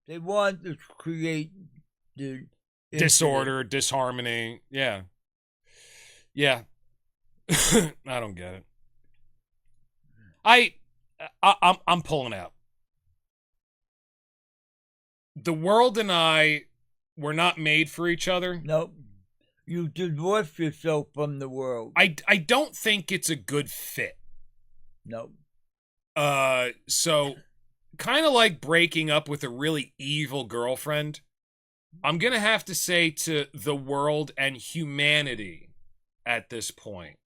They want to create the disorder, disharmony. Yeah. Yeah. I don't get it. I'm pulling out. The world and I were not made for each other. Nope. You divorce yourself from the world. I don't think it's a good fit. Nope. So kind of like breaking up with a really evil girlfriend. I'm going to have to say to the world and humanity at this point,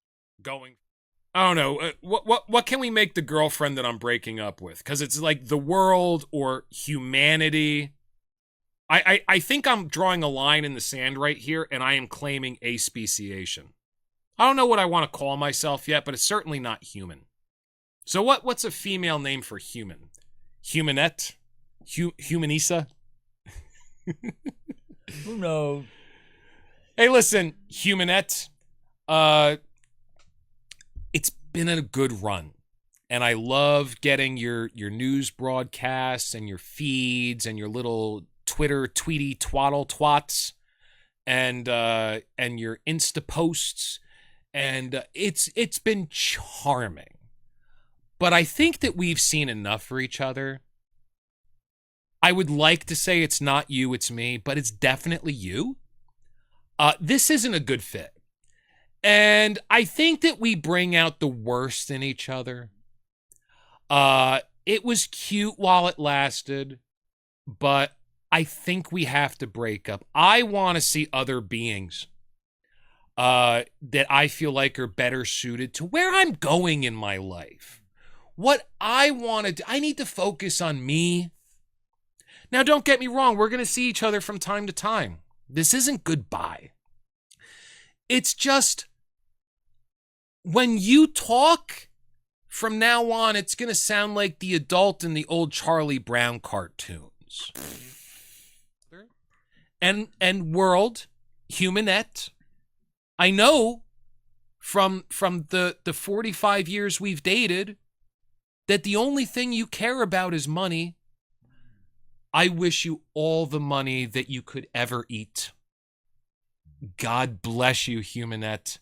I don't know, what can we make the girlfriend that I'm breaking up with? Because it's like the world or humanity. I think I'm drawing a line in the sand right here, and I am claiming aspeciation. I don't know what I want to call myself yet, but it's certainly not human. So what's a female name for human? Humanette? Humanisa? Who knows? Hey, listen, Humanette. It's been a good run. And I love getting your news broadcasts and your feeds and your little Twitter tweety twaddle twats and your Insta posts. And it's been charming. But I think that we've seen enough for each other. I would like to say it's not you, it's me, but it's definitely you. This isn't a good fit. And I think that we bring out the worst in each other. It was cute while it lasted, but I think we have to break up. I want to see other beings that I feel like are better suited to where I'm going in my life. What I want to do, I need to focus on me. Now, don't get me wrong. We're going to see each other from time to time. This isn't goodbye. It's just when you talk from now on, it's going to sound like the adult in the old Charlie Brown cartoons. And world, humanette, I know from the 45 years we've dated that the only thing you care about is money. I wish you all the money that you could ever eat. God bless you, humanette.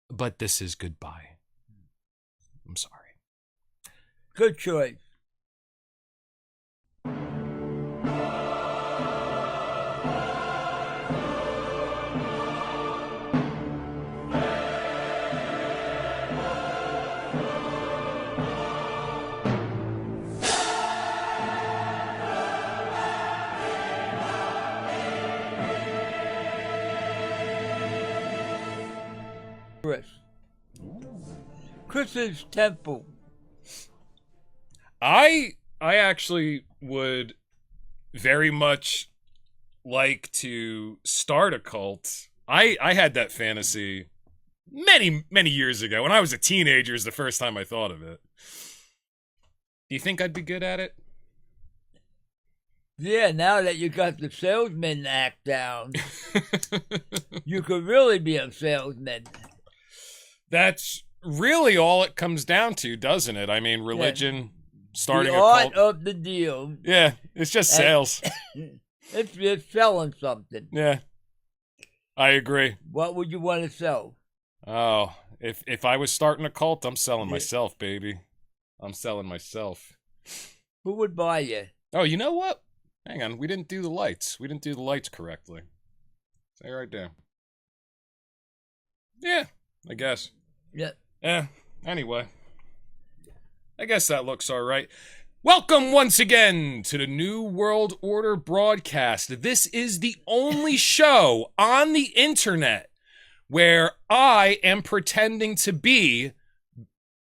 But this is goodbye. I'm sorry. Good choice. Chris's temple. I actually would very much like to start a cult. I had that fantasy many years ago. When I was a teenager is the first time I thought of it. Do you think I'd be good at it? Yeah, now that you got the salesman act down, you could really be a salesman. That's really all it comes down to, doesn't it? I mean, religion, starting the a art cult. of the deal. Yeah, it's just sales. It's just selling something. Yeah, I agree. What would you want to sell? Oh, if I was starting a cult, I'm selling myself, baby. I'm selling myself. Who would buy you? Oh, you know what? Hang on, we didn't do the lights. We didn't do the lights correctly. Stay right there. Yeah, I guess. Yeah. Yeah, anyway. I guess that looks all right. Welcome once again to the New World Order broadcast. This is the only show on the internet where I am pretending to be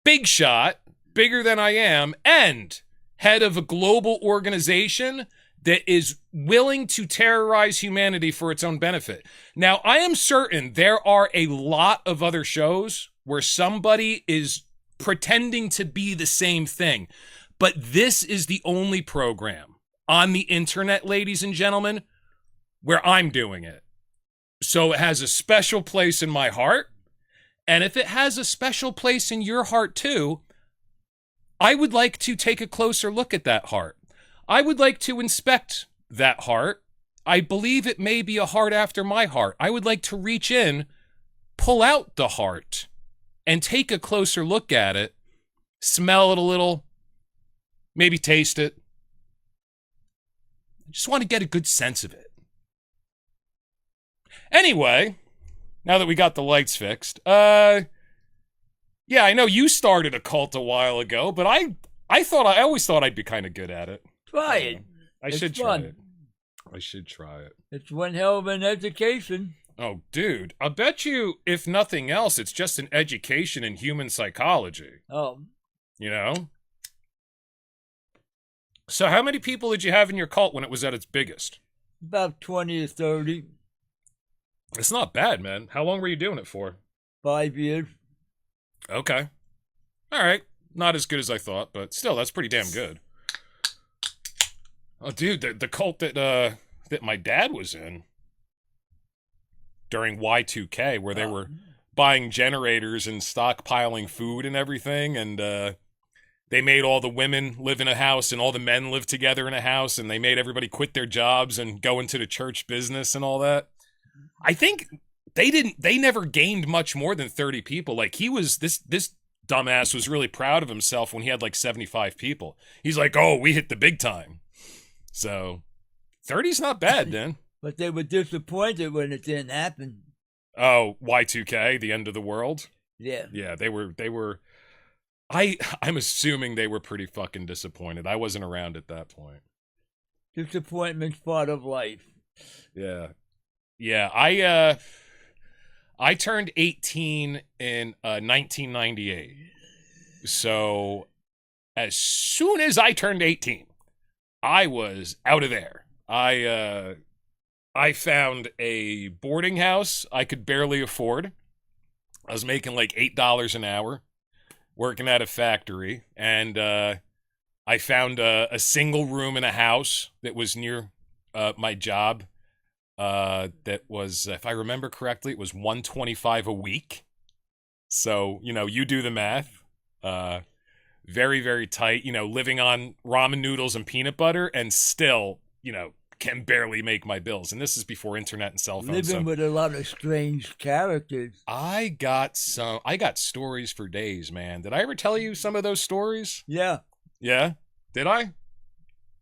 big shot, bigger than I am, and head of a global organization that is willing to terrorize humanity for its own benefit. Now, I am certain there are a lot of other shows where somebody is pretending to be the same thing. But this is the only program on the internet, ladies and gentlemen, where I'm doing it. So it has a special place in my heart. And if it has a special place in your heart too, I would like to take a closer look at that heart. I would like to inspect that heart. I believe it may be a heart after my heart. I would like to reach in, pull out the heart, and take a closer look at it, smell it a little, maybe taste it. I just want to get a good sense of it. Anyway, now that we got the lights fixed, yeah, I know you started a cult a while ago, but I always thought I'd be kind of good at it. Try it. I should try it. I should try it. It's one hell of an education. Oh, dude, I bet you, if nothing else, it's just an education in human psychology. Oh. You know? So how many people did you have in your cult when it was at its biggest? About 20 to 30. It's not bad, man. How long were you doing it for? 5 years. Okay. All right. Not as good as I thought, but still, that's pretty damn good. Oh, dude, the cult that my dad was in during Y2K, where they were buying generators and stockpiling food and everything, and they made all the women live in a house and all the men live together in a house, and they made everybody quit their jobs and go into the church business and all that. I think they never gained much more than 30 people. Like, this dumbass was really proud of himself when he had like 75 people. He's like, oh, we hit the big time. So 30's not bad, then. But they were disappointed when it didn't happen. Oh, Y2K, the end of the world? Yeah. Yeah, they were I'm assuming they were pretty fucking disappointed. I wasn't around at that point. Disappointment's part of life. Yeah. Yeah, I turned 18 in 1998. So as soon as I turned 18, I was out of there. I found a boarding house I could barely afford. I was making like $8 an hour, working at a factory, and I found a single room in a house that was near my job. That was, if I remember correctly, it was $125 a week. So, you do the math. Very, very tight, living on ramen noodles and peanut butter, and still, can barely make my bills. And this is before internet and cell phones. Living with a lot of strange characters. I got stories for days, man. Did I ever tell you some of those stories? Yeah. Yeah? Did I?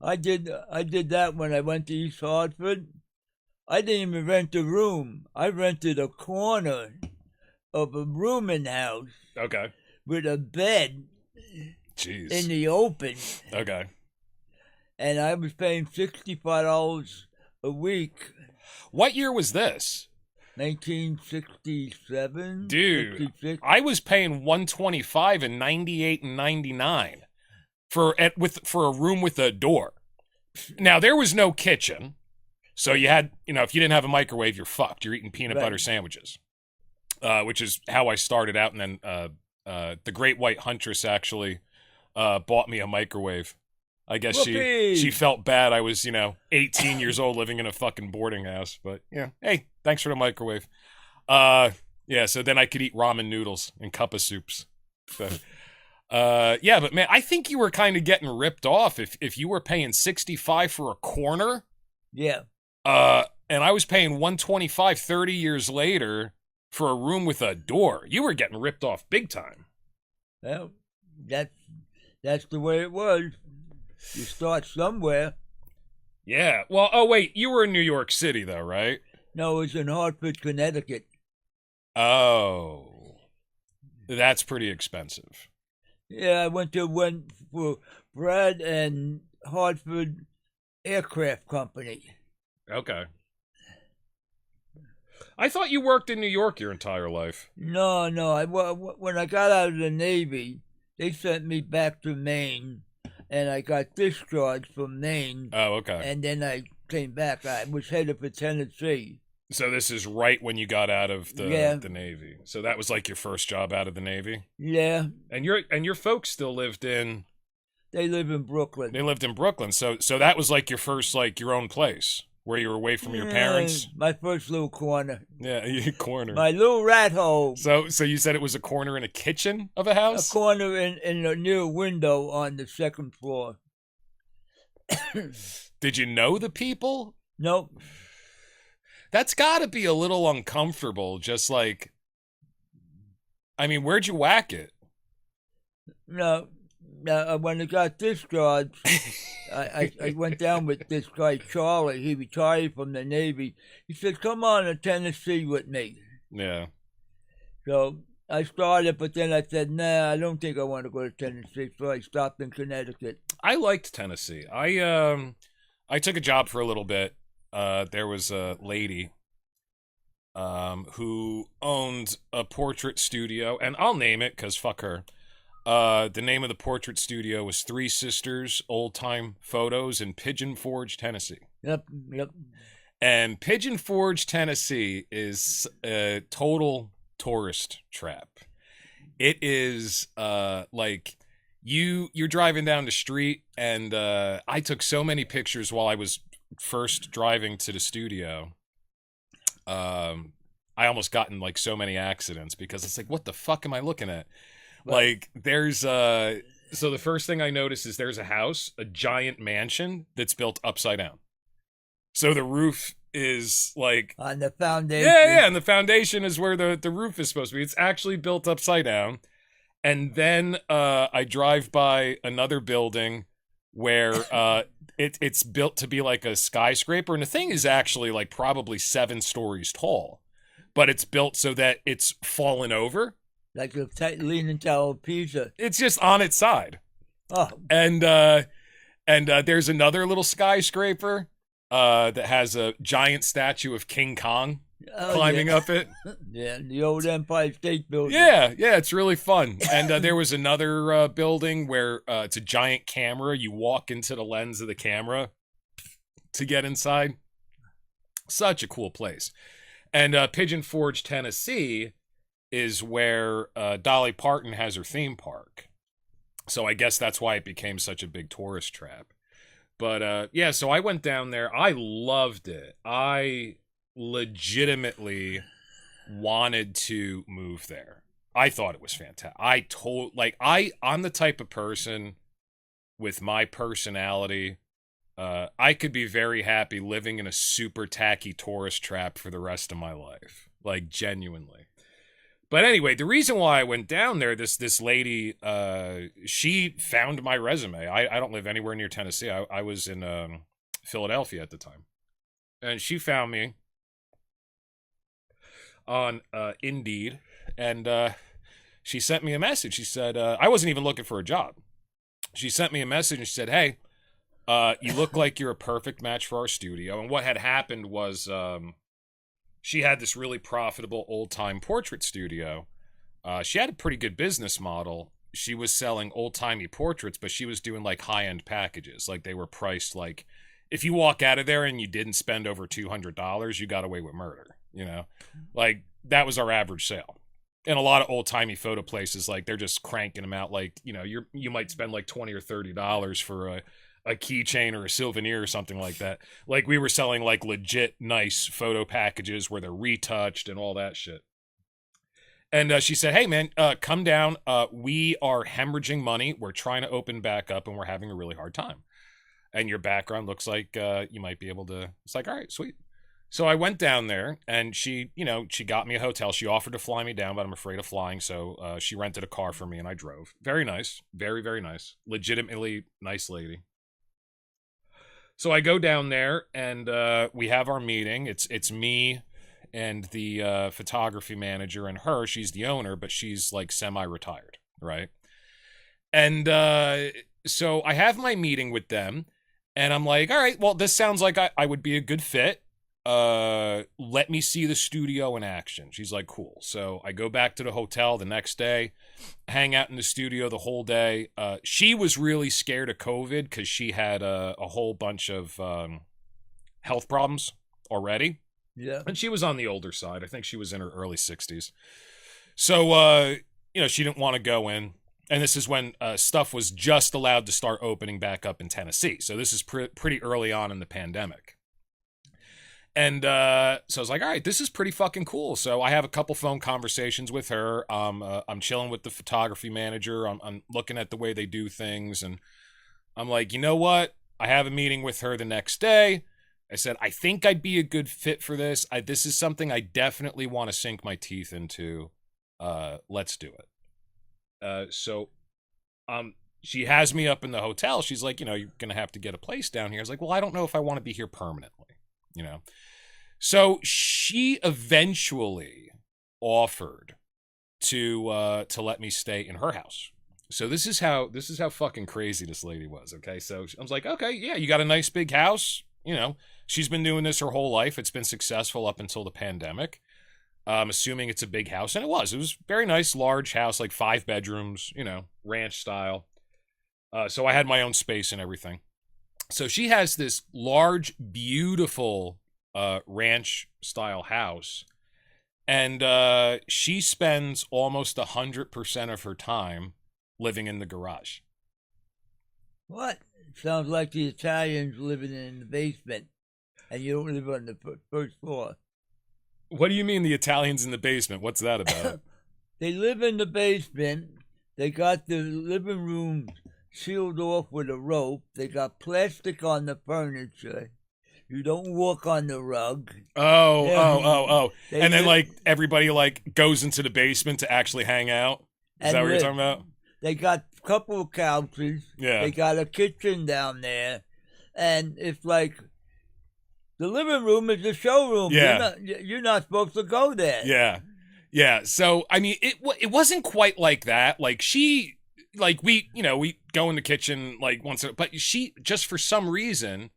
I did that when I went to East Hartford. I didn't even rent a room. I rented a corner of a rooming house. Okay. With a bed. Jeez. In the open. Okay. And I was paying $65 a week. What year was this? 1967. Dude, 66. I was paying $125 in 98 and 99 for a room with a door. Now, there was no kitchen. So you had, if you didn't have a microwave, you're fucked. You're eating peanut butter sandwiches, which is how I started out. And then the Great White Huntress actually bought me a microwave. I guess she felt bad. I was, 18 years old living in a fucking boarding house. But, yeah, hey, thanks for the microwave. Yeah, so then I could eat ramen noodles and cup of soups. So, yeah, but, man, I think you were kind of getting ripped off if you were paying $65 for a corner. Yeah. And I was paying $125 30 years later for a room with a door. You were getting ripped off big time. Well, that's the way it was. You start somewhere. Yeah. Well, oh, wait. You were in New York City, though, right? No, it was in Hartford, Connecticut. Oh. That's pretty expensive. Yeah, I went for Brad and Hartford Aircraft Company. Okay. I thought you worked in New York your entire life. No. When I got out of the Navy, they sent me back to Maine, and I got discharged from Maine. Oh, okay. And then I came back. I was headed for Tennessee. So this is right when you got out of the Navy. So that was like your first job out of the Navy? Yeah. And your folks still lived in... They live in Brooklyn. They lived in Brooklyn. So that was like your first, like, your own place, where you were away from your parents? My first little corner. Yeah, your corner. My little rat hole. So you said it was a corner in a kitchen of a house? A corner in a near window on the second floor. Did you know the people? Nope. That's got to be a little uncomfortable. Just like, I mean, where'd you whack it? No. When I got discharged, I went down with this guy, Charlie. He retired from the Navy. He said, come on to Tennessee with me. Yeah. So I started, but then I said, nah, I don't think I want to go to Tennessee. So I stopped in Connecticut. I liked Tennessee. I took a job for a little bit. There was a lady who owned a portrait studio, and I'll name it because fuck her. The name of the portrait studio was Three Sisters Old Time Photos in Pigeon Forge, Tennessee. Yep. And Pigeon Forge, Tennessee is a total tourist trap. It is like you're driving down the street, and I took so many pictures while I was first driving to the studio. I almost got in like so many accidents because it's like, what the fuck am I looking at? Like there's so the first thing I noticed is there's a house, a giant mansion that's built upside down. So the roof is like on the foundation. Yeah, and the foundation is where the roof is supposed to be. It's actually built upside down. And then I drive by another building where it's built to be like a skyscraper, and the thing is actually like probably 7 stories tall, but it's built so that it's fallen over. Like a Leaning Tower of Pisa. It's just on its side. Oh. And there's another little skyscraper that has a giant statue of King Kong climbing up it. Yeah, the old Empire State Building. Yeah, it's really fun. And there was another building where it's a giant camera. You walk into the lens of the camera to get inside. Such a cool place. And Pigeon Forge, Tennessee is where Dolly Parton has her theme park. So I guess that's why it became such a big tourist trap. But yeah, so I went down there. I loved it. I legitimately wanted to move there. I thought it was fantastic. I'm the type of person with my personality. I could be very happy living in a super tacky tourist trap for the rest of my life. Like, genuinely. But anyway, the reason why I went down there, this lady, she found my resume. I don't live anywhere near Tennessee. I was in Philadelphia at the time. And she found me on Indeed. And she sent me a message. She said, I wasn't even looking for a job. She sent me a message and she said, hey, you look like you're a perfect match for our studio. And what had happened was she had this really profitable old-time portrait studio. She had a pretty good business model. She was selling old-timey portraits, but she was doing like high-end packages. Like they were priced like, if you walk out of there and you didn't spend over $200, you got away with murder, you know? Like that was our average sale. And a lot of old-timey photo places, like they're just cranking them out. Like, you know, you might spend like $20 or $30 for a keychain or a souvenir or something like that. Like we were selling like legit nice photo packages where they're retouched and all that shit. And she said, hey man, come down. We are hemorrhaging money. We're trying to open back up and we're having a really hard time. And your background looks like you might be able to. It's like, all right, sweet. So I went down there and she got me a hotel. She offered to fly me down, but I'm afraid of flying. So she rented a car for me and I drove. Very nice. Very, very nice. Legitimately nice lady. So I go down there and we have our meeting. It's me and the photography manager and her. She's the owner, but she's like semi-retired, right? And so I have my meeting with them and I'm like, all right, well, this sounds like I would be a good fit. Let me see the studio in action. She's like, cool. So I go back to the hotel the next day, hang out in the studio the whole day. She was really scared of COVID because she had a whole bunch of health problems already. Yeah. And she was on the older side. I think she was in her early 60s. So, she didn't want to go in. And this is when stuff was just allowed to start opening back up in Tennessee. So this is pretty early on in the pandemic. And so I was like, all right, this is pretty fucking cool. So I have a couple phone conversations with her. I'm chilling with the photography manager. I'm looking at the way they do things. And I'm like, you know what? I have a meeting with her the next day. I said, I think I'd be a good fit for this. This is something I definitely want to sink my teeth into. Let's do it. So she has me up in the hotel. She's like, you're going to have to get a place down here. I was like, well, I don't know if I want to be here permanently, So she eventually offered to let me stay in her house. So this is how fucking crazy this lady was. Okay. So I was like, okay, yeah, you got a nice big house. She's been doing this her whole life. It's been successful up until the pandemic. Assuming it's a big house. And it was very nice, large house, like 5 bedrooms, ranch style. So I had my own space and everything. So she has this large, beautiful ranch style house. And she spends almost 100% of her time living in the garage. What? Sounds like the Italians living in the basement, and you don't live on the first floor. What do you mean the Italians in the basement? What's that about? They live in the basement. They got the living room sealed off with a rope. They got plastic on the furniture. You don't walk on the rug. Oh. And then, everybody, goes into the basement to actually hang out? Is that what you're talking about? They got a couple of couches. Yeah. They got a kitchen down there. And it's like, the living room is the showroom. Yeah. You're not supposed to go there. Yeah. Yeah. So, I mean, it wasn't quite like that. We go in the kitchen, once, but she, just for some reason,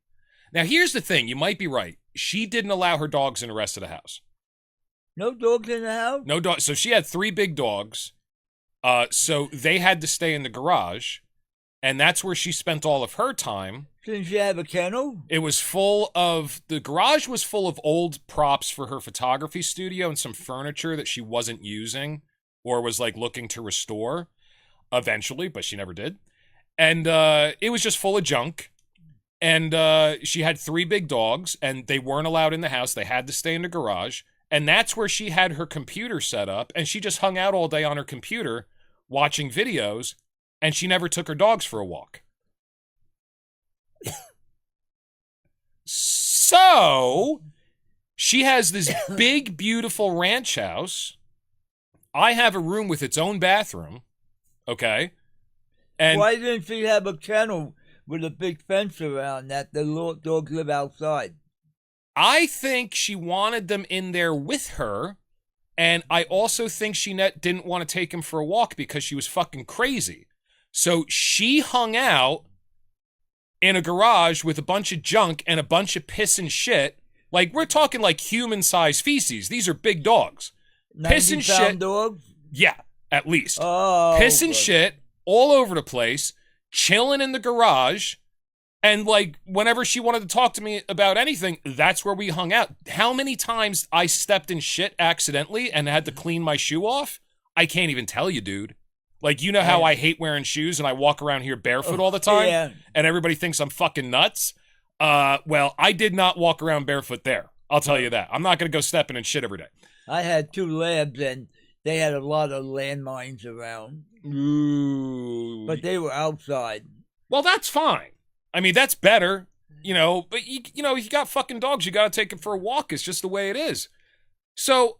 now here's the thing, you might be right. She didn't allow her dogs in the rest of the house. No dogs in the house? No dogs. So she had 3 big dogs. So they had to stay in the garage, and that's where she spent all of her time. Didn't she have a kennel? The garage was full of old props for her photography studio and some furniture that she wasn't using or was looking to restore eventually, but she never did. And it was just full of junk. And she had 3 big dogs, and they weren't allowed in the house. They had to stay in the garage. And that's where she had her computer set up, and she just hung out all day on her computer watching videos, and she never took her dogs for a walk. So, she has this big, beautiful ranch house. I have a room with its own bathroom, okay? And why didn't she have a kennel with a big fence around that the little dogs live outside? I think she wanted them in there with her, and I also think she didn't want to take him for a walk because she was fucking crazy. So she hung out in a garage with a bunch of junk and a bunch of piss and shit. We're talking human-sized feces. These are big dogs. Piss and shit. Dogs? Yeah, at least. Oh, piss and shit all over the place, chilling in the garage. And whenever she wanted to talk to me about anything, that's where we hung out. How many times I stepped in shit accidentally and had to clean my shoe off? I can't even tell you, dude. How I hate wearing shoes and I walk around here barefoot all the time? Yeah. And everybody thinks I'm fucking nuts? Well, I did not walk around barefoot there. I'll tell you that. I'm not going to go stepping in shit every day. I had 2 labs and they had a lot of landmines around. Ooh. But they were outside. Well, that's fine. I mean, that's better, but you got fucking dogs, you got to take them for a walk. It's just the way it is. So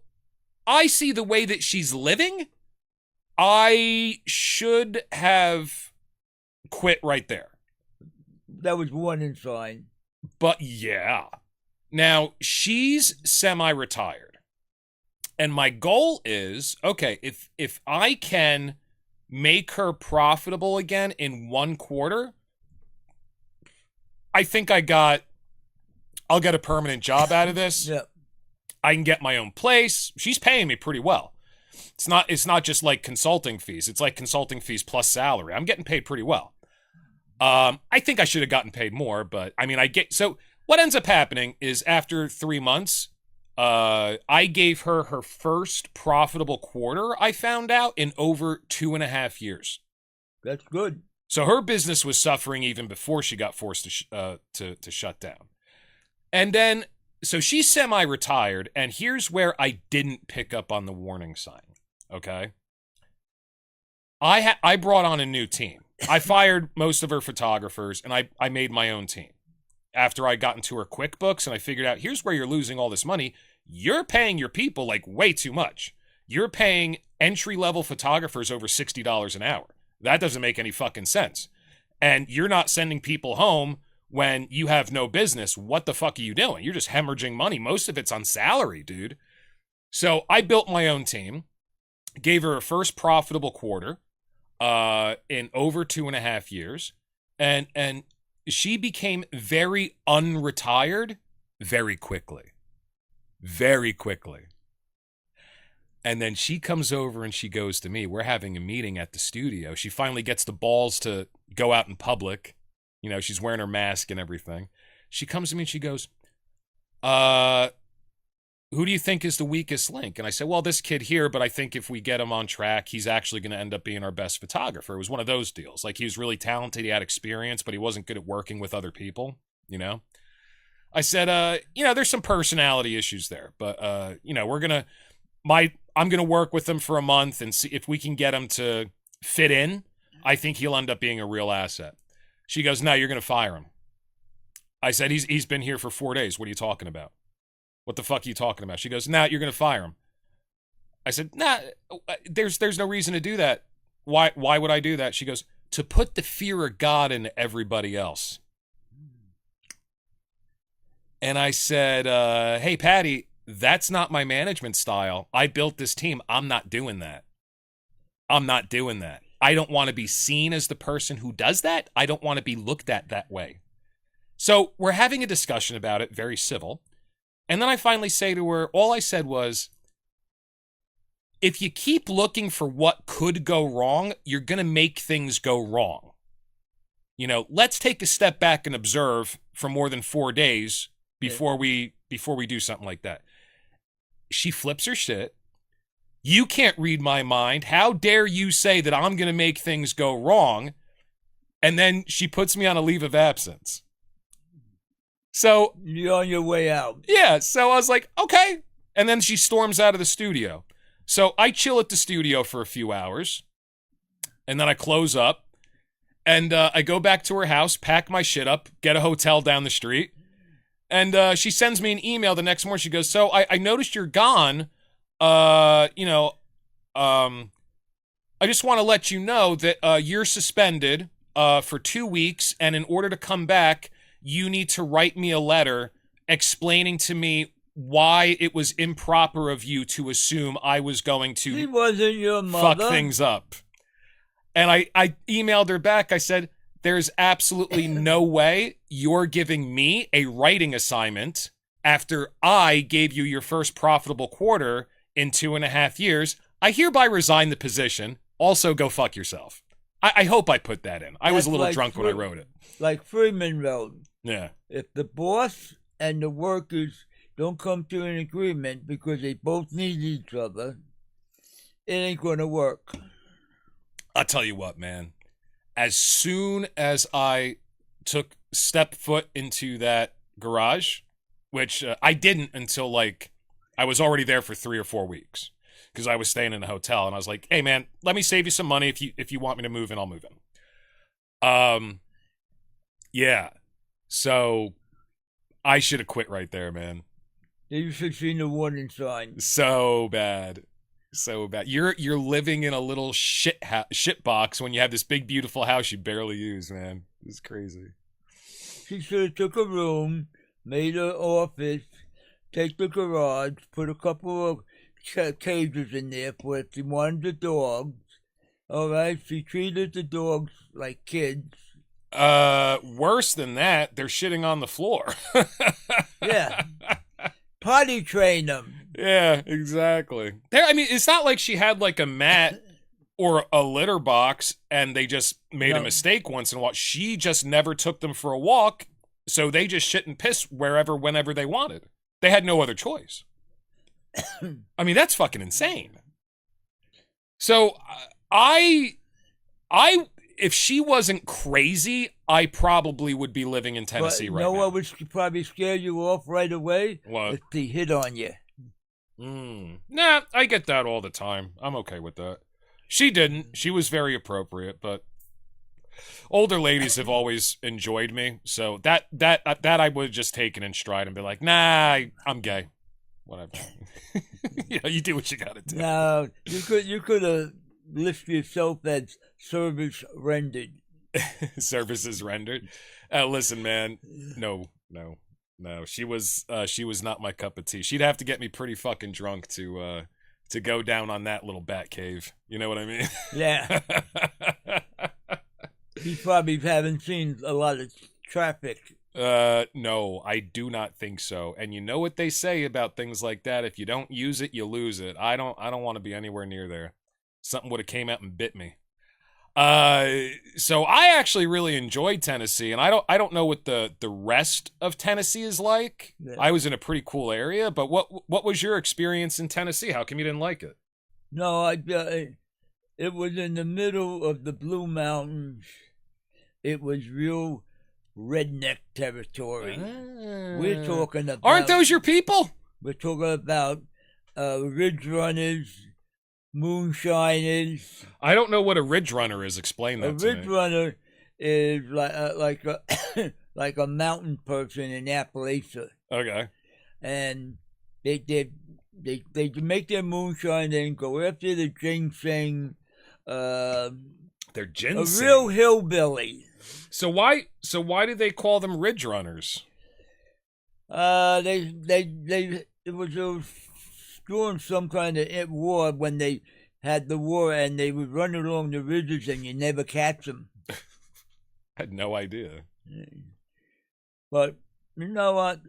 I see the way that she's living. I should have quit right there. That was warning sign. But yeah. Now, she's semi-retired. And my goal is, okay, if I can make her profitable again in 1 quarter, I think I'll get a permanent job out of this. Yep. I can get my own place. She's paying me pretty well. It's not just consulting fees. It's consulting fees plus salary. I'm getting paid pretty well. I think I should have gotten paid more, but I mean, so what ends up happening is after 3 months, I gave her her first profitable quarter, I found out, in over 2.5 years. That's good. So her business was suffering even before she got forced to shut down. And then, so she's semi-retired, and here's where I didn't pick up on the warning sign, okay? I brought on a new team. I fired most of her photographers, and I made my own team. After I got into her QuickBooks and I figured out, here's where you're losing all this money. You're paying your people like way too much. You're paying entry-level photographers over $60 an hour. That doesn't make any fucking sense. And you're not sending people home when you have no business. What the fuck are you doing? You're just hemorrhaging money. Most of it's on salary, dude. So I built my own team, gave her a first profitable quarter in over 2.5 years, and she became very unretired very quickly. Very quickly. And then she comes over and she goes to me. We're having a meeting at the studio. She finally gets the balls to go out in public. You know, she's wearing her mask and everything. She comes to me and she goes, who do you think is the weakest link? And I said, well, this kid here, but I think if we get him on track, he's actually going to end up being our best photographer. It was one of those deals. Like, he was really talented, he had experience, but he wasn't good at working with other people, you know? I said, you know, there's some personality issues there, but, you know, I'm going to work with him for a month and see if we can get him to fit in. I think he'll end up being a real asset. She goes, no, you're going to fire him. I said, he's been here for 4 days. What are you talking about? What the fuck are you talking about? She goes, nah, you're going to fire him. I said, nah, there's no reason to do that. Why would I do that? She goes, to put the fear of God into everybody else. And I said, hey, Patty, that's not my management style. I built this team. I'm not doing that. I'm not doing that. I don't want to be seen as the person who does that. I don't want to be looked at that way. So we're having a discussion about it, very civil. And then I finally say to her, all I said was, if you keep looking for what could go wrong, you're going to make things go wrong. You know, let's take a step back and observe for more than 4 days before we do something like that. She flips her shit. You can't read my mind. How dare you say that I'm going to make things go wrong? And then she puts me on a leave of absence. So you're on your way out. Yeah, so I was like, okay. And then she storms out of the studio. So I chill at the studio for a few hours. And then I close up. And I go back to her house, pack my shit up, get a hotel down the street. And she sends me an email the next morning. She goes, so I noticed you're gone. I just want to let you know that you're suspended for 2 weeks. And in order to come back, you need to write me a letter explaining to me why it was improper of you to assume I was going to He wasn't your mother. Fuck things up. And I emailed her back. I said, there's absolutely no way you're giving me a writing assignment after I gave you your first profitable quarter in 2.5 years. I hereby resign the position. Also, go fuck yourself. I hope I put that in. I was a little drunk when I wrote it. Like Freeman wrote. Yeah. If the boss and the workers don't come to an agreement because they both need each other, it ain't going to work. I'll tell you what, man. As soon as I step foot into that garage, which I didn't until like I was already there for 3 or 4 weeks because I was staying in a hotel, and I was like, hey man, let me save you some money. If you want me to move in, I'll move in. Yeah. So I should have quit right there, man. You should have seen the warning sign. So bad. So bad. You're living in a little shit box when you have this big beautiful house you barely use, man. It's crazy. She should have took a room, made an office, take the garage, put a couple of cages in there for if she wanted the dogs. All right, she treated the dogs like kids. Worse than that, they're shitting on the floor. Yeah. Potty train them. Yeah, exactly. I mean, it's not like she had like a mat or a litter box and they just made a mistake once in a while. She just never took them for a walk, so they just shit and piss whenever they wanted. They had no other choice. I mean, that's fucking insane. So if she wasn't crazy, I probably would be living in Tennessee right now. You know what would probably scare you off right away? What? If they hit on you. Nah, I get that all the time. I'm okay with that. She didn't. She was very appropriate, but Older ladies have always enjoyed me, so that I would have just taken in stride and be like, nah, I'm gay. Whatever. You do what you gotta do. No, you could have listed yourself as service rendered. Services rendered. Listen, man. No. She was not my cup of tea. She'd have to get me pretty fucking drunk to go down on that little bat cave. You know what I mean? Yeah. You probably haven't seen a lot of traffic. No, I do not think so. And you know what they say about things like that? If you don't use it, you lose it. I don't want to be anywhere near there. Something would have came out and bit me. So I actually really enjoyed Tennessee, and I don't know what the rest of Tennessee is like. Yeah. I was in a pretty cool area, but what was your experience in Tennessee? How come you didn't like it? No, it was in the middle of the Blue Mountains. It was real redneck territory. We're talking about... Aren't those your people? We're talking about ridge runners, moonshiners. I don't know what a ridge runner is. Explain that to me. A ridge runner is like a like a mountain person in Appalachia. Okay. And they make their moonshine, then go after the ginseng. They're ginseng. A real hillbilly. So why do they call them ridge runners? It was during some kind of war when they had the war, and they would run along the ridges and you never catch them. I had no idea. But you know what?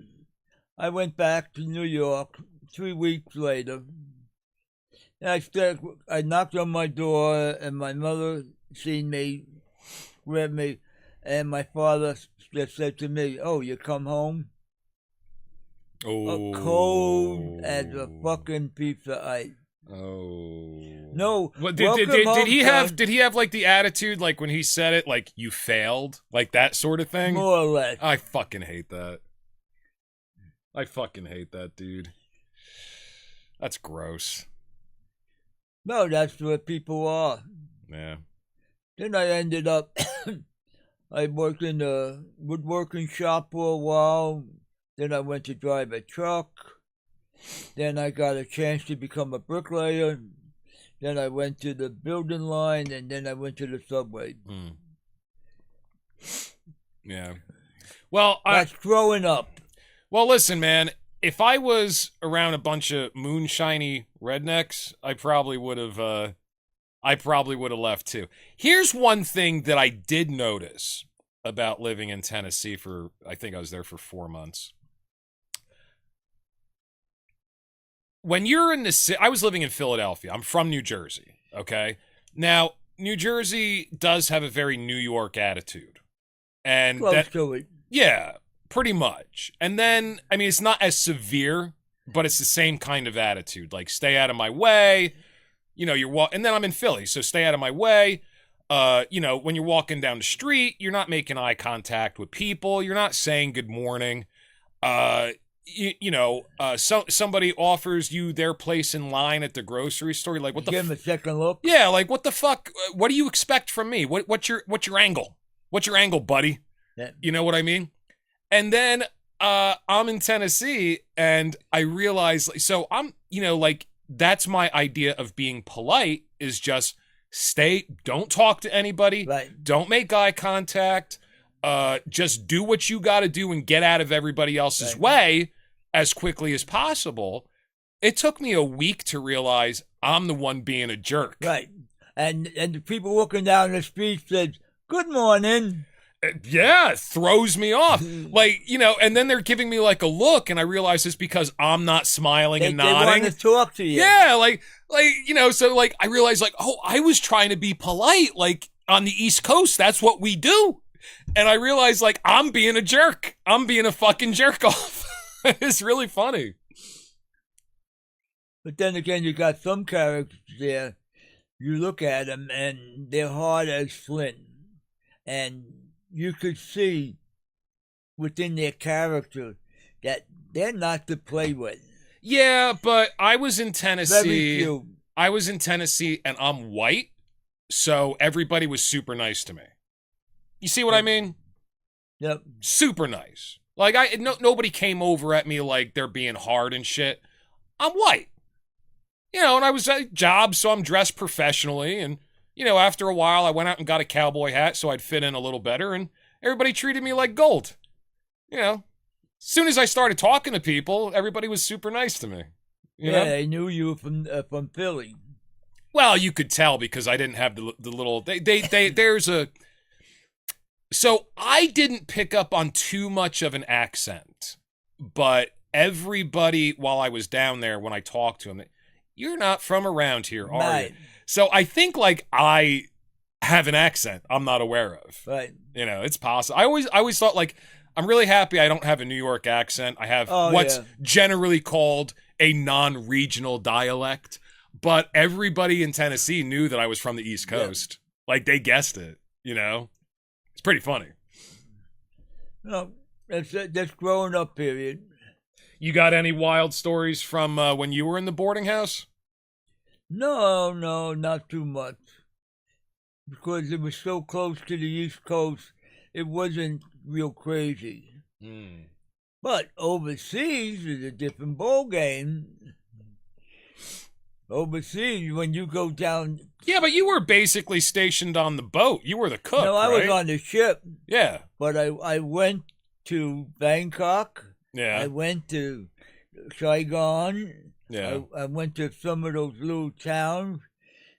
I went back to New York 3 weeks later. And I knocked on my door, and my mother seen me, grabbed me, and my father just said to me, "Oh, you come home?" Oh. Cold as a fucking piece of ice. Oh. No. What, did he have like the attitude like when he said it, like you failed, like that sort of thing? More or less. I fucking hate that. I fucking hate that, dude. That's gross. No, that's what people are. Yeah. Then I ended up, I worked in a woodworking shop for a while. Then I went to drive a truck. Then I got a chance to become a bricklayer. Then I went to the building line, and then I went to the subway. Mm. Yeah. Well, that's growing up. Well, listen, man. If I was around a bunch of moonshiny rednecks, I probably would have left too. Here's one thing that I did notice about living in Tennessee I think I was there for 4 months. When you're in the city, I was living in Philadelphia. I'm from New Jersey, okay? Now, New Jersey does have a very New York attitude. And close to it. Yeah, pretty much. And then, I mean, it's not as severe, but it's the same kind of attitude. Like, stay out of my way. You know, and then I'm in Philly, so stay out of my way. You know, when you're walking down the street, you're not making eye contact with people. You're not saying good morning. Somebody offers you their place in line at the grocery store. You're like, what the? Give them a second look. Yeah, like what the fuck? What do you expect from me? What's your angle? What's your angle, buddy? Yeah. You know what I mean? And then I'm in Tennessee, and I realize, so I'm, that's my idea of being polite is just don't talk to anybody, right. Don't make eye contact. Just do what you got to do and get out of everybody else's way as quickly as possible. It took me a week to realize I'm the one being a jerk. Right. And the people walking down the street said, "Good morning." Yeah, it throws me off. And then they're giving me like a look, and I realize it's because I'm not smiling and nodding. They want to talk to you. Yeah, so I realized I was trying to be polite, on the East Coast, that's what we do. And I realized, I'm being a jerk. I'm being a fucking jerk off. It's really funny. But then again, you got some characters there, you look at them, and they're hard as flint. And you could see within their character that they're not to play with. Yeah, but I was in Tennessee. Very few. I was in Tennessee, and I'm white, so everybody was super nice to me. You see what I mean? Yep. Super nice. Like, nobody came over at me like they're being hard and shit. I'm white. You know, and I was at a job, so I'm dressed professionally. And, you know, after a while, I went out and got a cowboy hat so I'd fit in a little better. And everybody treated me like gold. You know, as soon as I started talking to people, everybody was super nice to me. You know? They knew you from Philly. Well, you could tell because I didn't have the little... There's a... So I didn't pick up on too much of an accent. But everybody, while I was down there, when I talked to them, you're not from around here, are Right. you? So I think, like, I have an accent I'm not aware of. Right. You know, it's possible. I always thought, like, I'm really happy I don't have a New York accent. I have what's generally called a non-regional dialect. But everybody in Tennessee knew that I was from the East Coast. Yeah. Like, they guessed it, you know? It's pretty funny. No, that's growing up period. You got any wild stories from when you were in the boarding house? No, not too much. Because it was so close to the East Coast, it wasn't real crazy. Mm. But overseas is a different ball game. Overseas, when you go down... Yeah, but you were basically stationed on the boat. You were the cook, No, I right? was on the ship. Yeah. But I went to Bangkok. Yeah. I went to Saigon. Yeah. I went to some of those little towns.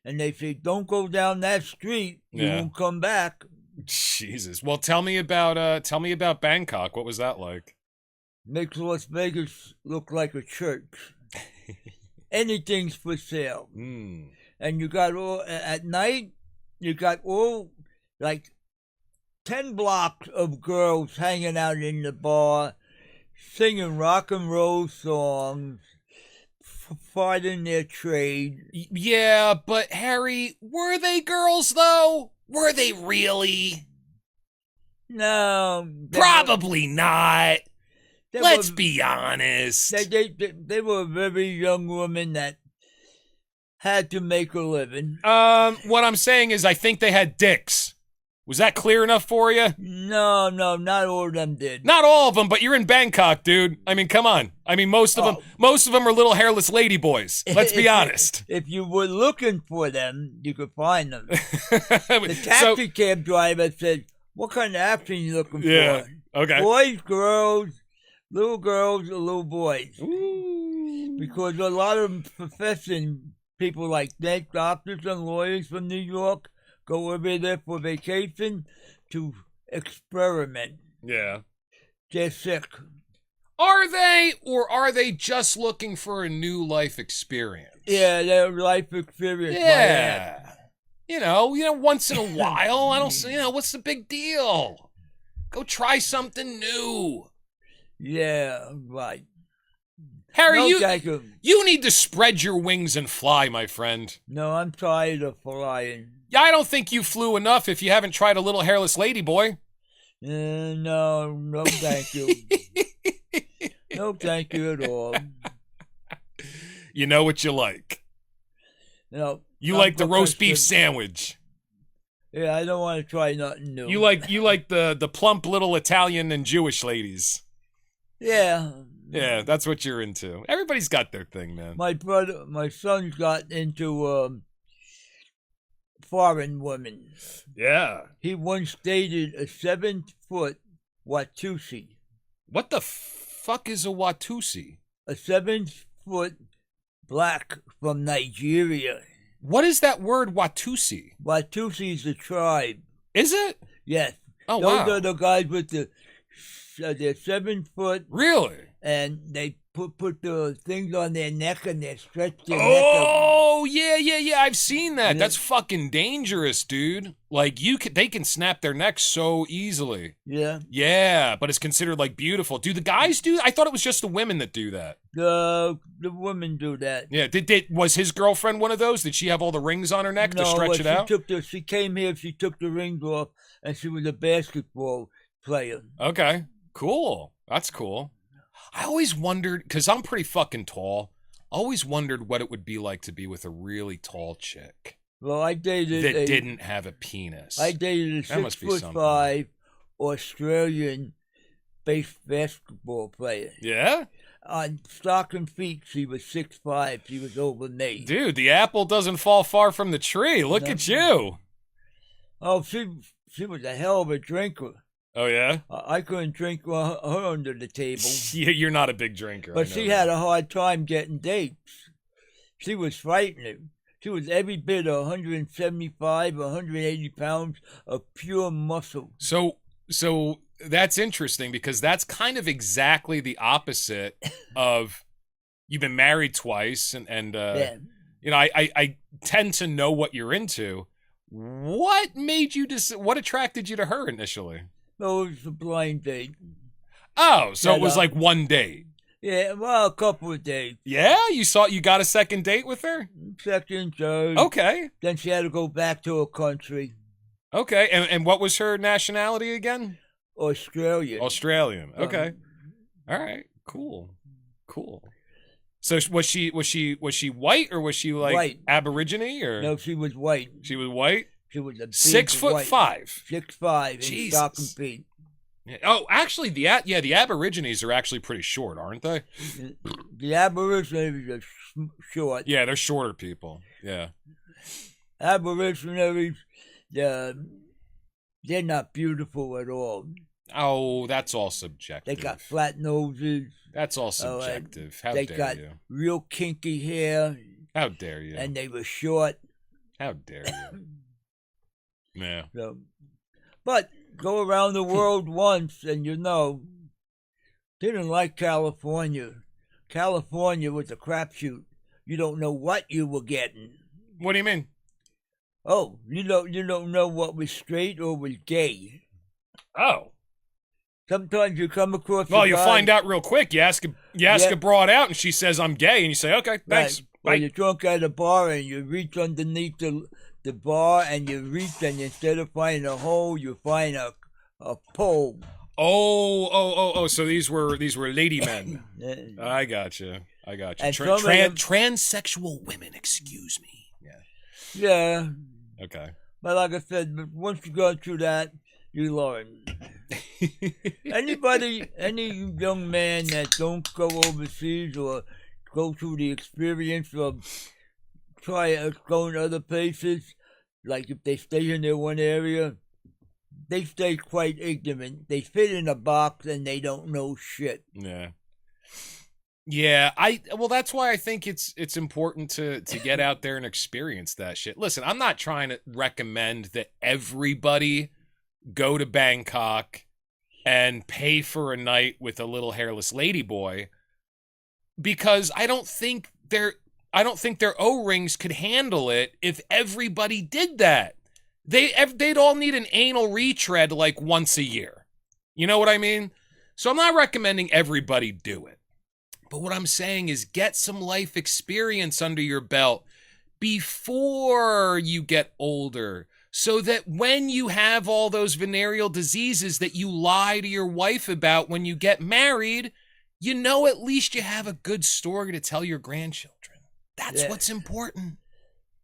And they say, don't go down that street. You won't come back. Jesus. Well, tell me about Bangkok. What was that like? Makes Las Vegas look like a church. Anything's for sale. Mm. And you got all, at night, you got all, like, 10 blocks of girls hanging out in the bar, singing rock and roll songs, fighting their trade. Yeah, but Harry, were they girls, though? Were they really? No. Probably not. Let's be honest. They were very young women that had to make a living. What I'm saying is I think they had dicks. Was that clear enough for you? No, not all of them did. Not all of them, but you're in Bangkok, dude. I mean, come on. I mean, most of them are little hairless lady boys. Let's be honest. If you were looking for them, you could find them. The taxi cab driver said, "What kind of action are you looking for?" Okay. Boys, girls, or little boys. Ooh. Because a lot of profession people like that, doctors and lawyers from New York, go over there for vacation to experiment. Yeah. They're sick. Are they, or are they just looking for a new life experience? Yeah, their life experience. Yeah. You know, once in a while, I don't see, what's the big deal? Go try something new. Yeah, right. Harry, No, you need to spread your wings and fly, my friend. No, I'm tired of flying. Yeah, I don't think you flew enough if you haven't tried a little hairless lady boy. No, thank you. No, thank you at all. You know what you like. No, you like the roast beef sandwich. Yeah, I don't want to try nothing new. You like the plump little Italian and Jewish ladies. Yeah. Yeah, that's what you're into. Everybody's got their thing, man. My son's got into foreign women. Yeah. He once dated a 7-foot Watusi. What the fuck is a Watusi? A 7-foot black from Nigeria. What is that word, Watusi? Watusi's a tribe. Is it? Yes. Oh, wow. Those are the guys with they're 7 foot. Really? And they put the things on their neck and they stretch their neck. Oh, yeah. I've seen that. Yeah. That's fucking dangerous, dude. Like, they can snap their necks so easily. Yeah. Yeah, but it's considered, like, beautiful. Do the guys do that? I thought it was just the women that do that. The women do that. Yeah. Was his girlfriend one of those? Did she have all the rings on her neck to stretch it out? She came here, she took the rings off, and she was a basketball player. Okay. Cool. That's cool. I always wondered, because I'm pretty fucking tall, always wondered what it would be like to be with a really tall chick. Well, I dated that didn't have a penis. I dated a That must be 6'5" Australian basketball player. Yeah? On stocking feet, she was 6'5". She was over me. Dude, the apple doesn't fall far from the tree. Look at you. Oh, she was a hell of a drinker. Oh, yeah? I couldn't drink her under the table. You're not a big drinker. But she had a hard time getting dates. She was frightening. She was every bit of 175, 180 pounds of pure muscle. So that's interesting because that's kind of exactly the opposite of you've been married twice and Yeah. you know, I tend to know what you're into. What made you what attracted you to her initially? No, it was a blind date. Oh, so Yeah, it was no. like one date. Yeah, well, a couple of dates. Yeah, you got a second date with her? Second, third. Okay. Then she had to go back to her country. Okay. And what was her nationality again? Australian. Australian. Okay. All right. Cool. So was she white or was she like White. Aborigine or No, she was white. She was white? She was a big 6'5". white. 6'5" in Jesus. stocking feet. Yeah. Oh, actually, the Aborigines are actually pretty short, aren't they? The Aborigines are short. Yeah, they're shorter people. Yeah. Aborigines, they're not beautiful at all. Oh, that's all subjective. They got flat noses. That's all subjective. How They dare got you? real kinky hair. How dare you? And they were short. How dare you? Yeah. So, but go around the world once and didn't like California. California was a crapshoot. You don't know what you were getting. What do you mean? Oh, you don't know what was straight or was gay. Oh. Sometimes you come across. Well, you find out real quick. You ask a broad out, and she says I'm gay, and you say okay, thanks. Right. Well, you're drunk at a bar and you reach underneath the bar and you reach and instead of finding a hole, you find a pole. Oh! So these were lady men. I gotcha. And transsexual women. Excuse me. Yeah. Yeah. Okay. But like I said, once you go through that, you learn. Any young man that don't go overseas or go through the experience of going to other places, like if they stay in their one area, they stay quite ignorant. They fit in a box and they don't know shit. Yeah. Yeah, well that's why I think it's important to get out there and experience that shit. Listen, I'm not trying to recommend that everybody go to Bangkok and pay for a night with a little hairless ladyboy because I don't think their O-rings could handle it if everybody did that. They'd all need an anal retread like once a year. You know what I mean? So I'm not recommending everybody do it. But what I'm saying is get some life experience under your belt before you get older so that when you have all those venereal diseases that you lie to your wife about when you get married, you know at least you have a good story to tell your grandchildren. That's what's important.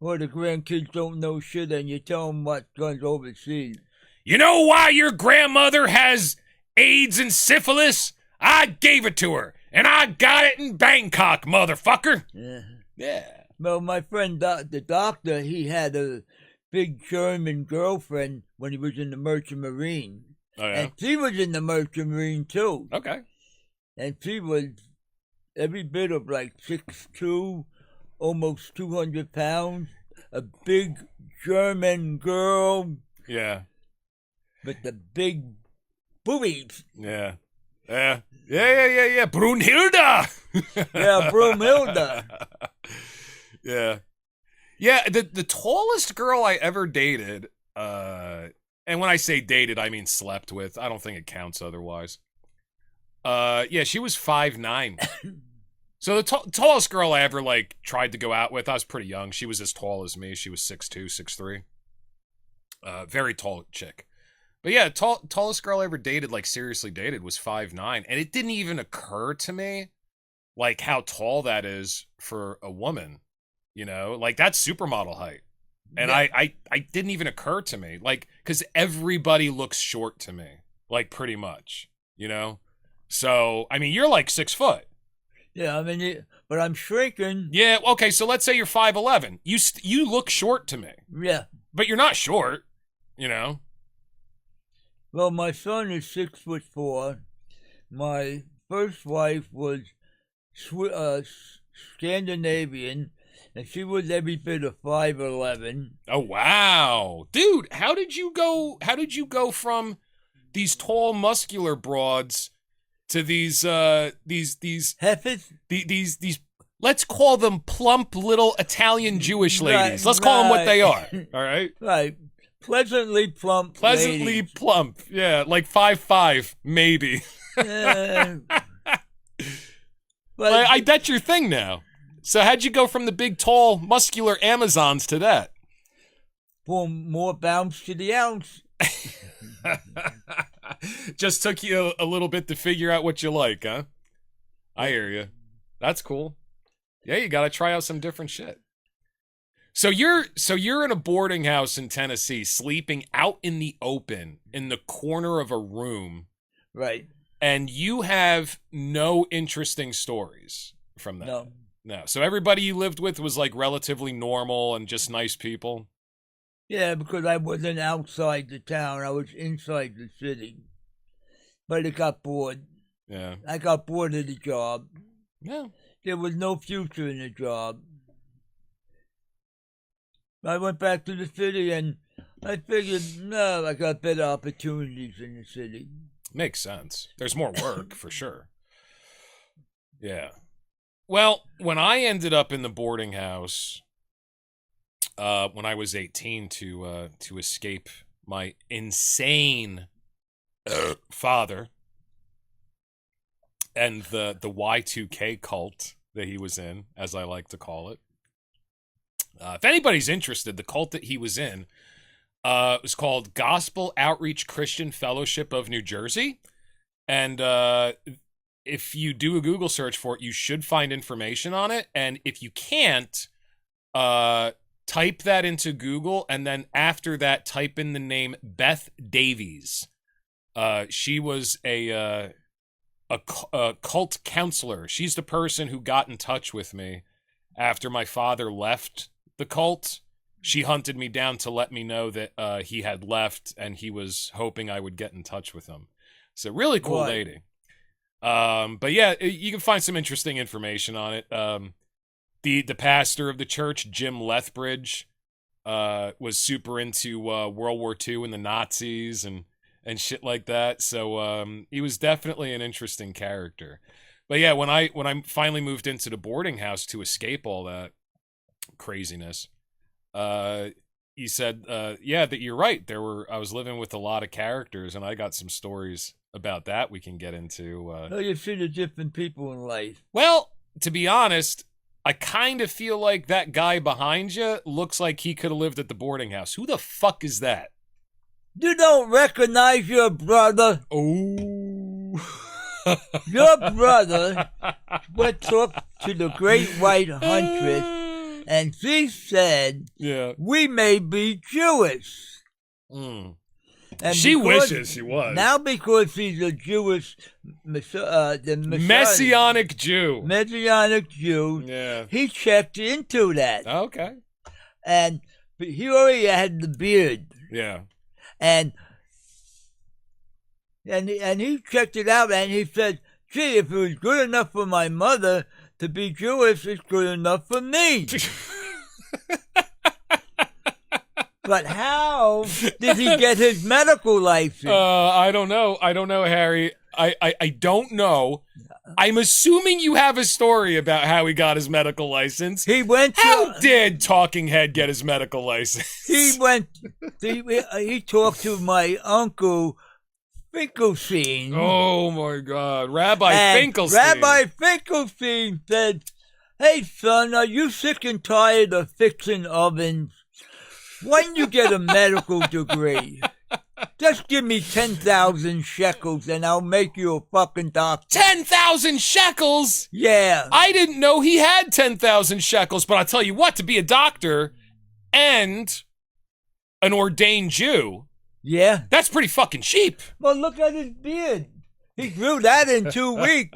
Or the grandkids don't know shit and you tell them what guns overseas. You know why your grandmother has AIDS and syphilis? I gave it to her. And I got it in Bangkok, motherfucker. Yeah. Well, my friend, the doctor, he had a big German girlfriend when he was in the Merchant Marine. Oh, yeah? And she was in the Merchant Marine, too. Okay. And she was every bit of like 6'2", almost 200 pounds. A big German girl. Yeah. With the big boobies. Yeah. Yeah. Brunhilde. Yeah, Brunhilde. Yeah. Yeah, the tallest girl I ever dated, and when I say dated, I mean slept with. I don't think it counts otherwise. Yeah, she was 5'9". So the tallest girl I ever tried to go out with, I was pretty young. She was as tall as me. She was 6'2", 6'3". Very tall chick. But yeah, tallest girl I ever dated, seriously dated, was 5'9", and it didn't even occur to me, how tall that is for a woman. You know, that's supermodel height. And I didn't even occur to me, like, because everybody looks short to me, like, pretty much, you know? So, I mean, you're like 6 foot. Yeah, I mean, but I'm shrinking. Yeah, okay, so let's say you're 5'11". You look short to me. Yeah. But you're not short, you know? Well, my son is 6'4". My first wife was Scandinavian, and she was every bit of 5'11". Oh, wow. Dude, how did you go from these tall, muscular broads to these Heifers? these let's call them plump little Italian Jewish ladies. Let's call them what they are. All right? Right. Pleasantly plump. Pleasantly ladies. plump. Yeah, like 5'5", maybe. But that's your thing now. So how'd you go from the big, tall, muscular Amazons to that? for more bounce to the ounce. Just took you a little bit to figure out what you like, huh? I hear you. That's cool. Yeah, you got to try out some different shit. So you're in a boarding house in Tennessee, sleeping out in the open in the corner of a room. Right. And you have no interesting stories from that. No. So everybody you lived with was like relatively normal and just nice people. Yeah, because I wasn't outside the town. I was inside the city. But it got bored. Yeah. I got bored of the job. Yeah. There was no future in the job. I went back to the city and I figured, no, I got better opportunities in the city. Makes sense. There's more work, for sure. Yeah. Well, when I ended up in the boarding house, when I was 18 to escape my insane father and the Y2K cult that he was in, as I like to call it. If anybody's interested, the cult that he was in was called Gospel Outreach Christian Fellowship of New Jersey. And if you do a Google search for it, you should find information on it. And if you can't, type that into Google, and then after that, type in the name Beth Davies. She was a cult counselor. She's the person who got in touch with me after my father left the cult. She hunted me down to let me know that he had left, and he was hoping I would get in touch with him. So really cool lady. But yeah, you can find some interesting information on it. The pastor of the church, Jim Lethbridge, was super into World War II and the Nazis and shit like that. So he was definitely an interesting character. But yeah, when I finally moved into the boarding house to escape all that craziness, he said, yeah, that you're right. I was living with a lot of characters, and I got some stories about that we can get into. You see the different people in life. Well, to be honest, I kind of feel like that guy behind you looks like he could have lived at the boarding house. Who the fuck is that? You don't recognize your brother. Oh. Your brother went up to the Great White Huntress, and she said, "Yeah, we may be Jewish." Mm. And she wishes she was. Now because she's a Jewish, Messianic Jew. Messianic Jew. Yeah. He checked into that. Okay. And he already had the beard. Yeah. And he checked it out, and he said, gee, if it was good enough for my mother to be Jewish, it's good enough for me. But how did he get his medical license? I don't know, Harry. I don't know. I'm assuming you have a story about how he got his medical license. He went to... How did Talking Head get his medical license? He talked to my uncle Finkelstein. Oh my God, Rabbi Finkelstein. Rabbi Finkelstein said, hey son, are you sick and tired of fixing ovens? Why don't you get a medical degree? Just give me 10,000 shekels and I'll make you a fucking doctor. 10,000 shekels? Yeah. I didn't know he had 10,000 shekels, but I'll tell you what, to be a doctor, and an ordained Jew, Yeah. that's pretty fucking cheap. Well, look at his beard. He grew that in 2 weeks.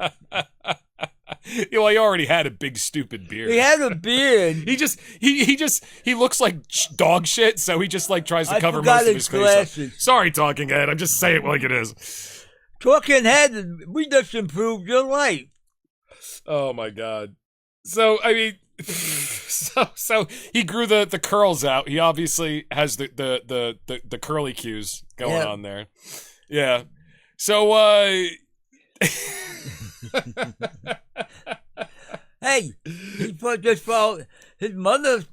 Well, he already had a big stupid beard. He had a beard. He looks like dog shit, so he just like tries to I cover forgot most of his his face glasses. up. Sorry, Talking Head. I'm just saying it like it is. Talking Head, we just improved your life. Oh my god. So I mean, so he grew the curls out. He obviously has the curly cues going on there. Yeah. So Hey, he just followed. His mother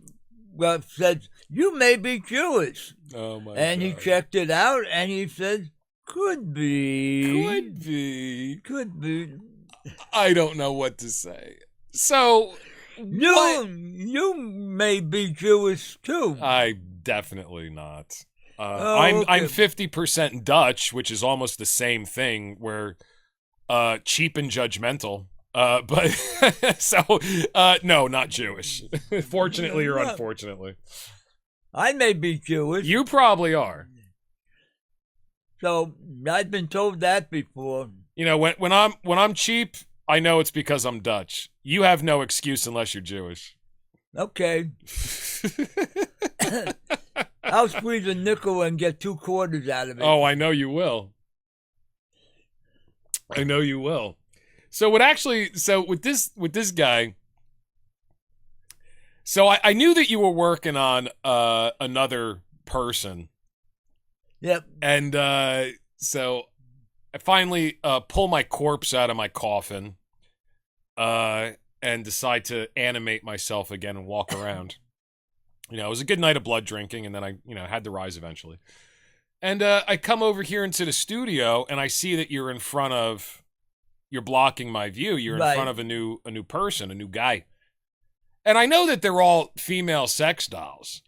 said, "You may be Jewish." Oh my and god. he checked it out, and he said, "Could be. Could be. Could be." I don't know what to say. So You may be Jewish too. I'm definitely not. Okay. I'm 50% Dutch, which is almost the same thing. Where cheap and judgmental. But so no, not Jewish. Fortunately or unfortunately, I may be Jewish. you probably are. So I've been told that before. You know, when I'm cheap, I know it's because I'm Dutch. You have no excuse unless you're Jewish. Okay. I'll squeeze a nickel and get 2 quarters out of it. Oh, I know you will. I know you will. So with this guy, so I knew that you were working on another person. Yep. And so I finally pull my corpse out of my coffin and decide to animate myself again and walk around. You know, it was a good night of blood drinking, and then I, had to rise eventually. And I come over here into the studio, and I see that you're blocking my view. You're in front of a new person, a new guy. And I know that they're all female sex dolls,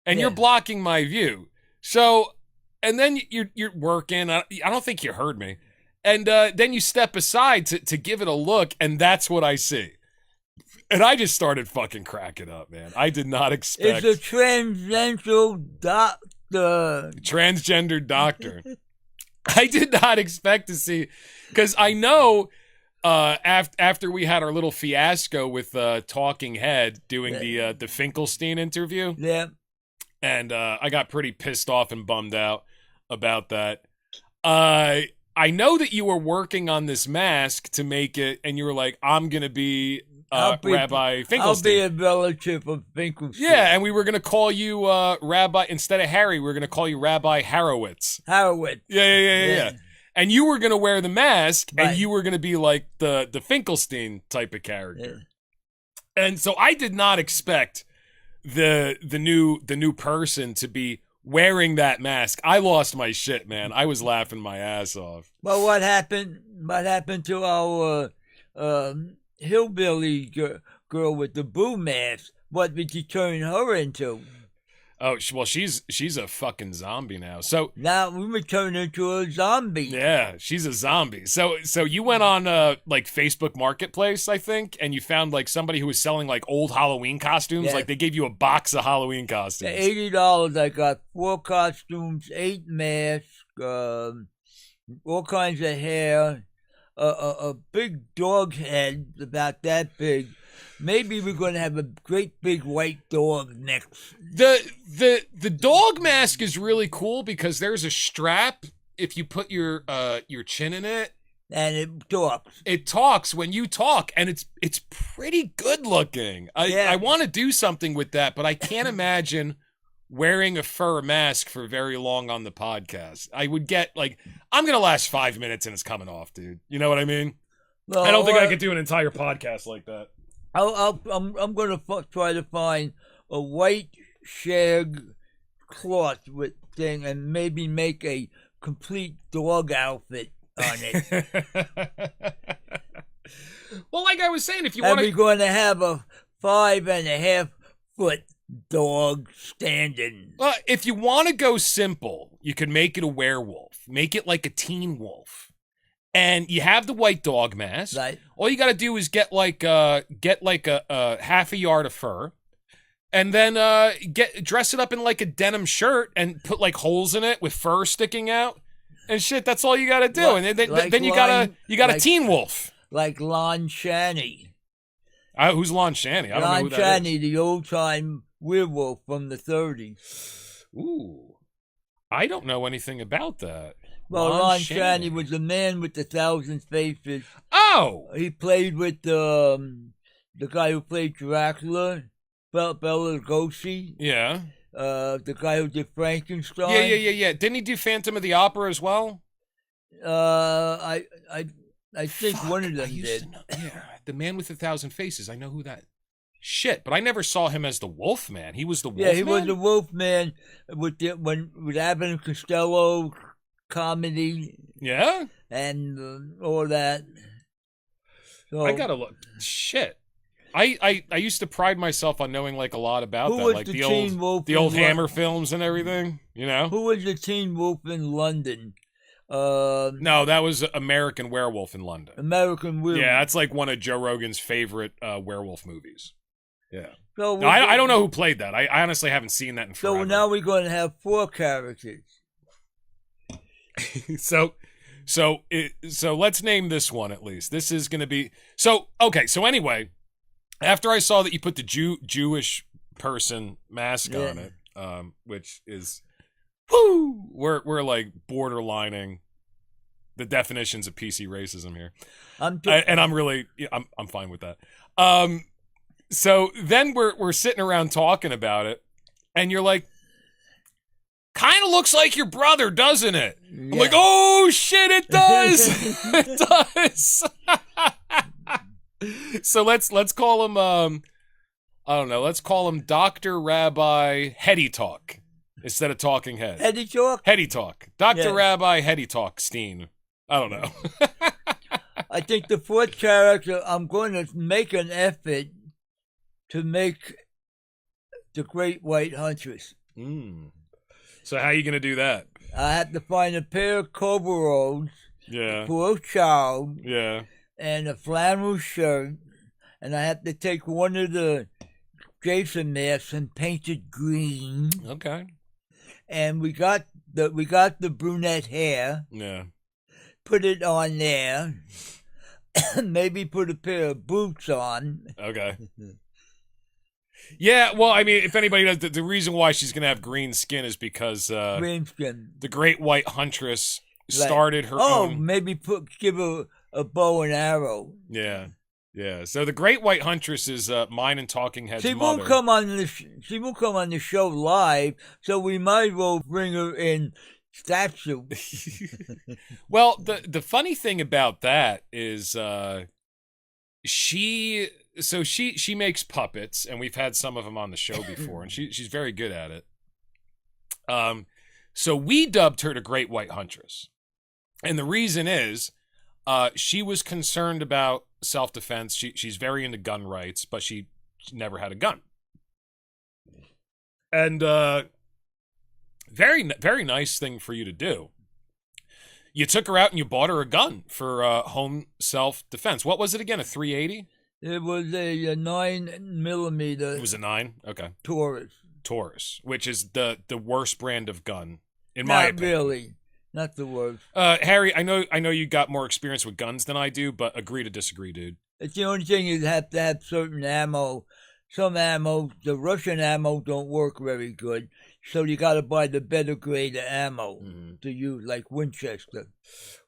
and you're blocking my view. So, and then you're working. I don't think you heard me. And then you step aside to give it a look, and that's what I see. And I just started fucking cracking up, man. I did not expect. It's a transgender doctor. Transgender doctor. I did not expect to see, because I know after we had our little fiasco with Talking Head doing the Finkelstein interview. Yeah. And I got pretty pissed off and bummed out about that. I know that you were working on this mask to make it, and you were like, I'm going to be Rabbi Finkelstein. I'll be a relative of Finkelstein. Yeah, and we were going to call you Rabbi, instead of Harry, we were going to call you Rabbi Harowitz. Harowitz. Yeah. And you were going to wear the mask, and you were going to be like the Finkelstein type of character. Yeah. And so I did not expect the new person to be wearing that mask. I lost my shit, man. I was laughing my ass off. Well, what happened to our hillbilly girl with the boo mask? What did you turn her into? Oh, well, she's a fucking zombie now. So now we were turned into a zombie. Yeah, she's a zombie. So you went on like Facebook Marketplace, I think, and you found like somebody who was selling like old Halloween costumes. Yeah. Like they gave you a box of Halloween costumes. $80. I got 4 costumes, 8 masks, all kinds of hair, a big dog head about that big. Maybe we're going to have a great big white dog next. The dog mask is really cool because there's a strap if you put your chin in it. And it talks. It talks when you talk, and it's pretty good looking. I want to do something with that, but I can't imagine wearing a fur mask for very long on the podcast. I would get like, I'm going to last 5 minutes and it's coming off, dude. You know what I mean? Well, I don't think I could do an entire podcast like that. I'm going to try to find a white shag cloth with thing and maybe make a complete dog outfit on it. Well, like I was saying, if you want to... we're going to have a 5.5 foot dog standing. If you want to go simple, you could make it a werewolf. Make it like a teen wolf. And you have the white dog mask. Right. All you got to do is get like a half a yard of fur. and then dress it up in like a denim shirt and put like holes in it with fur sticking out and shit. That's all you got to do. And then you got a Teen Wolf. Like Lon Chaney. Who's Lon Chaney? I don't know who that is. Lon Chaney, the old-time werewolf from the 30s. Ooh. I don't know anything about that. Well, Lon Chaney was the man with the 1,000 faces. Oh! He played with the guy who played Dracula, Bela Lugosi. Yeah. The guy who did Frankenstein. Yeah. Didn't he do Phantom of the Opera as well? I think one of them did. Yeah, the man with 1,000 faces. I know who that. Shit, but I never saw him as the Wolfman. He was the Wolfman. Yeah, he was the Wolfman with Abbott and Costello comedy. Yeah, and all that. So, I gotta look. Shit. I used to pride myself on knowing like a lot about that, like the old Hammer films and everything. You know, who was the Teen Wolf in London? No, that was American Werewolf in London. American Werewolf. Yeah, that's like one of Joe Rogan's favorite werewolf movies. Yeah. So no, I don't know who played that. I honestly haven't seen that in forever. So now we're going to have 4 characters. So let's name this one at least. This is going to be okay. So anyway, after I saw that you put the Jewish person mask on it, which is, we're like borderlining the definitions of PC racism here, and I'm fine with that. So then we're sitting around talking about it, and you're like, kind of looks like your brother, doesn't it? Yeah. I'm like, oh shit, it does. It does. So let's call him I don't know, let's call him Dr. Rabbi Heady Talk instead of Talking Head. Heady Talk? Heady Talk. Dr. Rabbi Heady Talk Steen. I don't know. I think the 4th character, I'm going to make an effort to make the Great White Huntress. So how are you going to do that? I have to find a pair of coveralls for a child and a flannel shirt, and I have to take one of the Jason masks and paint it green. Okay. And we got the brunette hair. Yeah. Put it on there. Maybe put a pair of boots on. Okay. Yeah, well, I mean, if anybody does, the reason why she's going to have green skin is because green skin. The Great White Huntress started her own... Oh, maybe give her a bow and arrow. Yeah. So the Great White Huntress is mine and Talking Head's mother. She won't come on the show live, so we might as well bring her in statue. Well, the funny thing about that is she makes puppets, and we've had some of them on the show before, and she's very good at it. So we dubbed her the Great White Huntress, and the reason is she was concerned about self-defense. She's very into gun rights, but she never had a gun. And very, very nice thing for you to do. You took her out and you bought her a gun for home self-defense. What was it again, a 380? It was a 9mm. It was a 9? Okay. Taurus, which is the worst brand of gun, in my opinion. Not really. Not the worst. Harry, I know you got more experience with guns than I do, but agree to disagree, dude. It's the only thing you have to have certain ammo. Some ammo, the Russian ammo don't work very good, so you got to buy the better grade of ammo to use, like Winchester.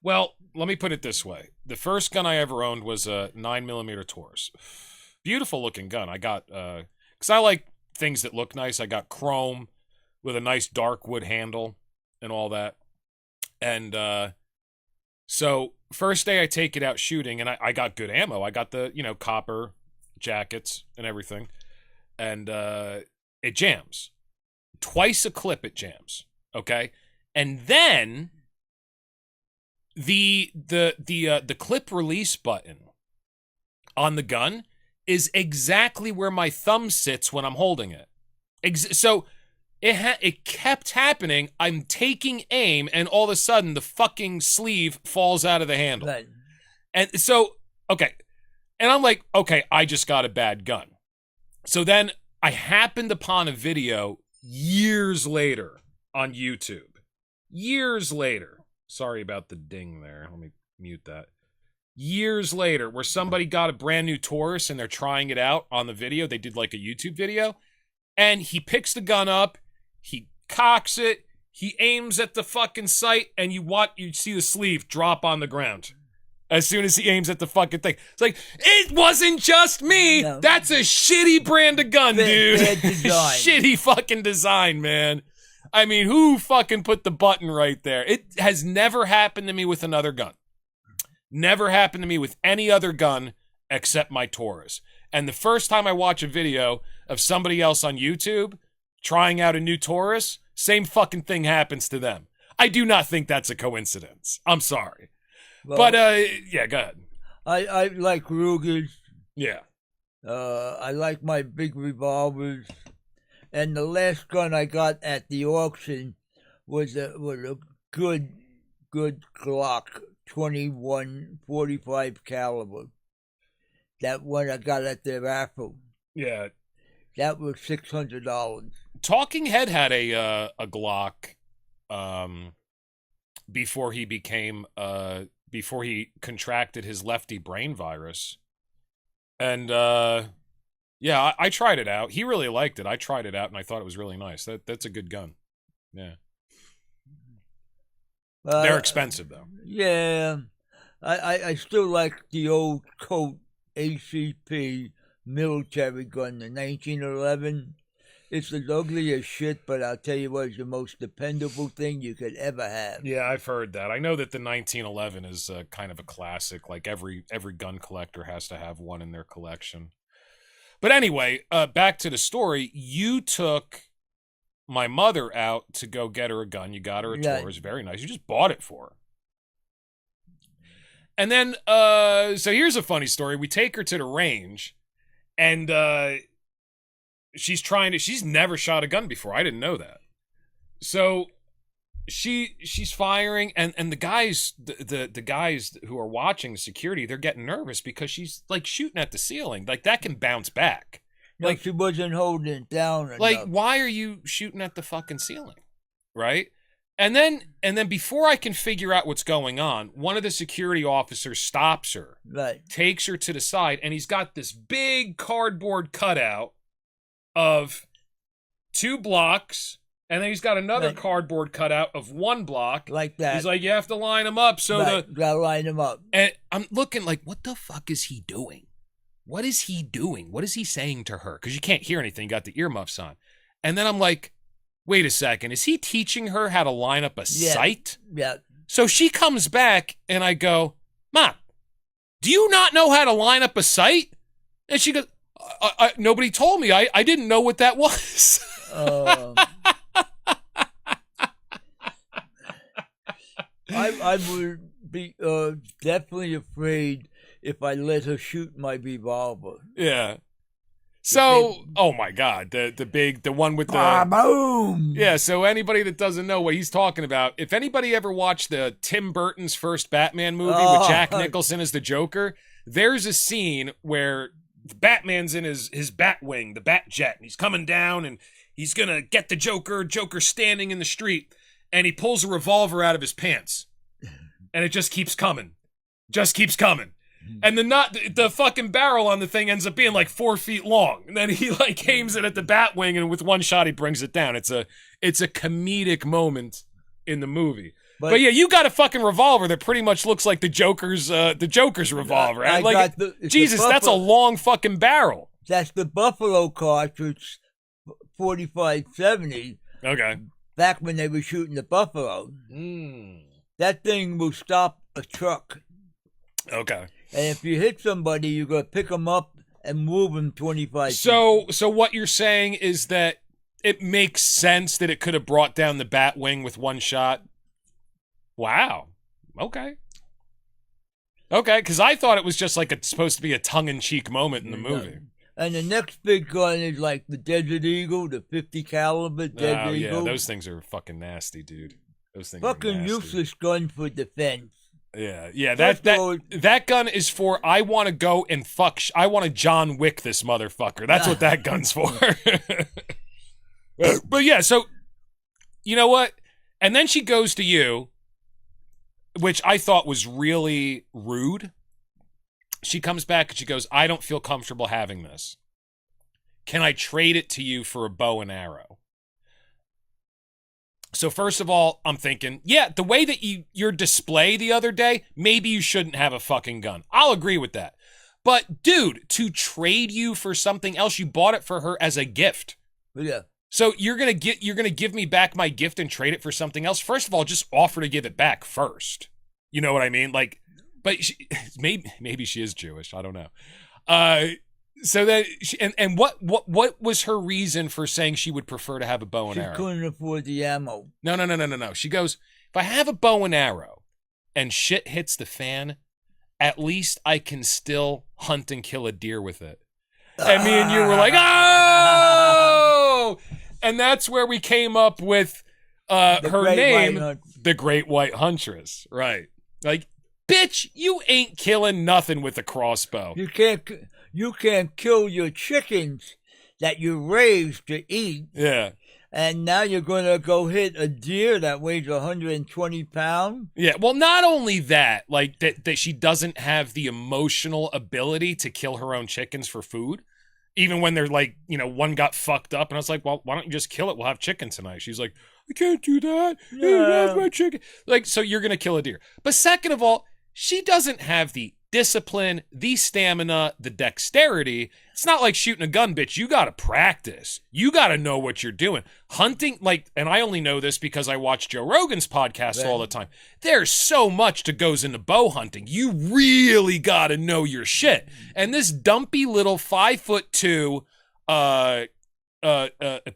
Well, let me put it this way. The first gun I ever owned was a 9mm Taurus. Beautiful looking gun. I got, because I like things that look nice. I got chrome with a nice dark wood handle and all that. And so first day I take it out shooting, and I got good ammo. I got the, copper jackets and everything. And it jams. Twice a clip it jams. Okay? And then the clip release button on the gun is exactly where my thumb sits when I'm holding it. So it kept happening. I'm taking aim, and all of a sudden the fucking sleeve falls out of the handle. Right. And so, okay. And I'm like, okay, I just got a bad gun. So then I happened upon a video years later on YouTube. Years later. Sorry about the ding there. Let me mute that. Years later, where somebody got a brand new Taurus and they're trying it out on the video. They did like a YouTube video. And he picks the gun up. He cocks it. He aims at the fucking sight. And you see the sleeve drop on the ground. As soon as he aims at the fucking thing. It's like, it wasn't just me. No. That's a shitty brand of gun, dude. Bad design. Shitty fucking design, man. I mean, who fucking put the button right there? It has never happened to me with another gun. Never happened to me with any other gun except my Taurus. And the first time I watch a video of somebody else on YouTube trying out a new Taurus, same fucking thing happens to them. I do not think that's a coincidence. I'm sorry. Well, but, yeah, go ahead. I like Rugers. Yeah. I like my big revolvers. And the last gun I got at the auction was a good Glock 21 45 caliber. That one I got at the raffle. Yeah. That was $600. Talking Head had a Glock before he became before he contracted his lefty brain virus. And yeah, I tried it out. He really liked it. I tried it out and I thought it was really nice. That's a good gun. Yeah. They're expensive though. Yeah. I still like the old Colt ACP military gun, the 1911. It's as ugly as shit, but I'll tell you what, it's the most dependable thing you could ever have. Yeah, I've heard that. I know that the 1911 is kind of a classic. Like every gun collector has to have one in their collection. But anyway, back to the story. You took my mother out to go get her a gun. You got her a Taurus. Very nice. You just bought it for her. And then, so here's a funny story. We take her to the range, and she's never shot a gun before. I didn't know that. So she's firing, and the guys the guys who are watching security, they're getting nervous because she's like shooting at the ceiling. Like that can bounce back. No, like she wasn't holding it down enough. Like, why are you shooting at the fucking ceiling? Right? And then before I can figure out what's going on, one of the security officers stops her, right, takes her to the side, and he's got this big cardboard cutout of 2 blocks, and then he's got another cardboard cutout of 1 block. Like that. He's like, you have to line them up. So gotta line them up. And I'm looking like, what the fuck is he doing? What is he doing? What is he saying to her? Because you can't hear anything. You got the earmuffs on. And then I'm like, wait a second. Is he teaching her how to line up a sight? Yeah. So she comes back, and I go, Mom, do you not know how to line up a sight? And she goes, nobody told me. I didn't know what that was. I would be definitely afraid if I let her shoot my revolver. Yeah. So, oh my God, the one with the boom. Yeah. So anybody that doesn't know what he's talking about, if anybody ever watched the Tim Burton's first Batman movie with Jack Nicholson as the Joker, there's a scene where Batman's in his Batwing, the Batjet, and he's coming down and he's gonna get the Joker. Joker's standing in the street, and he pulls a revolver out of his pants, and it just keeps coming, and the fucking barrel on the thing ends up being like 4 feet long, and then he like aims it at the Batwing, and with one shot he brings it down. It's a comedic moment in the movie. But yeah, you got a fucking revolver that pretty much looks like the Joker's revolver. Jesus, that's a long fucking barrel. That's the Buffalo cartridge, 45-70. Okay. Back when they were shooting the Buffalo. That thing will stop a truck. Okay. And if you hit somebody, you're going to pick them up and move them 25 feet. So what you're saying is that it makes sense that it could have brought down the Batwing with one shot? Wow. Okay, because I thought it was just like it's supposed to be a tongue-in-cheek moment in the movie. And the next big gun is like the Desert Eagle, the 50 caliber Desert Eagle. Yeah, those things are fucking nasty, dude. Those things fucking are nasty. Useless gun for defense. Yeah. That gun is for I want to go and fuck. I want to John Wick this motherfucker. That's what that gun's for. But yeah, so you know what? And then she goes to you, which I thought was really rude. She comes back and she goes, I don't feel comfortable having this. Can I trade it to you for a bow and arrow? So first of all, I'm thinking, yeah, the way that your display the other day, maybe you shouldn't have a fucking gun. I'll agree with that. But dude, to trade you for something else, you bought it for her as a gift. Yeah. So you're gonna give me back my gift and trade it for something else. First of all, just offer to give it back first. You know what I mean? Like, but maybe she is Jewish. I don't know. So that and what was her reason for saying she would prefer to have a bow and arrow? She couldn't afford the ammo. No. She goes, if I have a bow and arrow and shit hits the fan, at least I can still hunt and kill a deer with it. And me and you were like, oh! And that's where we came up with her name, the Great White Huntress. Right. Like, bitch, you ain't killing nothing with a crossbow. You can't kill your chickens that you raised to eat. Yeah. And now you're going to go hit a deer that weighs 120 pounds? Yeah, well, not only that, like, that she doesn't have the emotional ability to kill her own chickens for food, even when they're like, you know, one got fucked up, and I was like, well, why don't you just kill it? We'll have chicken tonight. She's like, I can't do that. Yeah. That's my chicken. Like, so you're going to kill a deer. But second of all, she doesn't have the discipline, the stamina, the dexterity. It's not like shooting a gun, bitch. You gotta practice. You gotta know what you're doing. Hunting, like, and I only know this because I watch Joe Rogan's podcast all the time. There's so much that goes into bow hunting. You really gotta know your shit. And this dumpy little 5'2"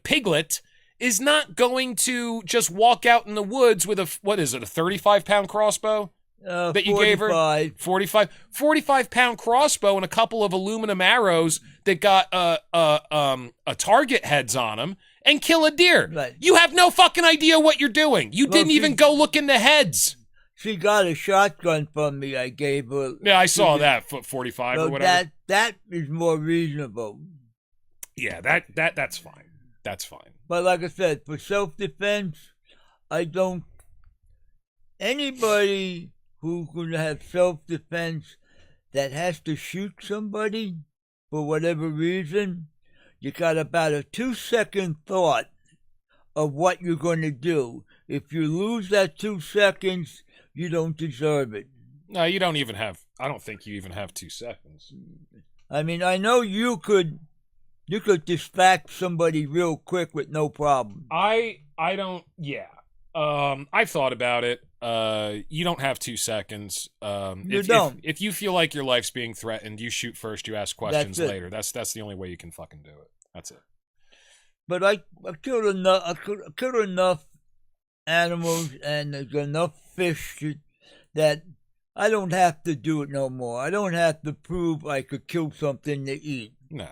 piglet is not going to just walk out in the woods with a 35-pound crossbow? That you gave her 45-pound crossbow and a couple of aluminum arrows that got a target heads on them and kill a deer. Right. You have no fucking idea what you're doing. You didn't even go look in the heads. She got a shotgun from me. I gave her. Yeah, I saw that 45 or whatever. That is more reasonable. Yeah, that's fine. That's fine. But like I said, for self-defense, I don't. Anybody who could have self-defense that has to shoot somebody for whatever reason, you got about a 2-second thought of what you're going to do. If you lose that 2 seconds, you don't deserve it. No, you don't even have, I don't think you even have 2 seconds. I mean, I know you could distract somebody real quick with no problem. I don't, yeah. I've thought about it. You don't have 2 seconds. You don't. If you feel like your life's being threatened, you shoot first, you ask questions later. That's the only way you can fucking do it. That's it. But I killed enough animals and there's enough fish that I don't have to do it no more. I don't have to prove I could kill something to eat. No.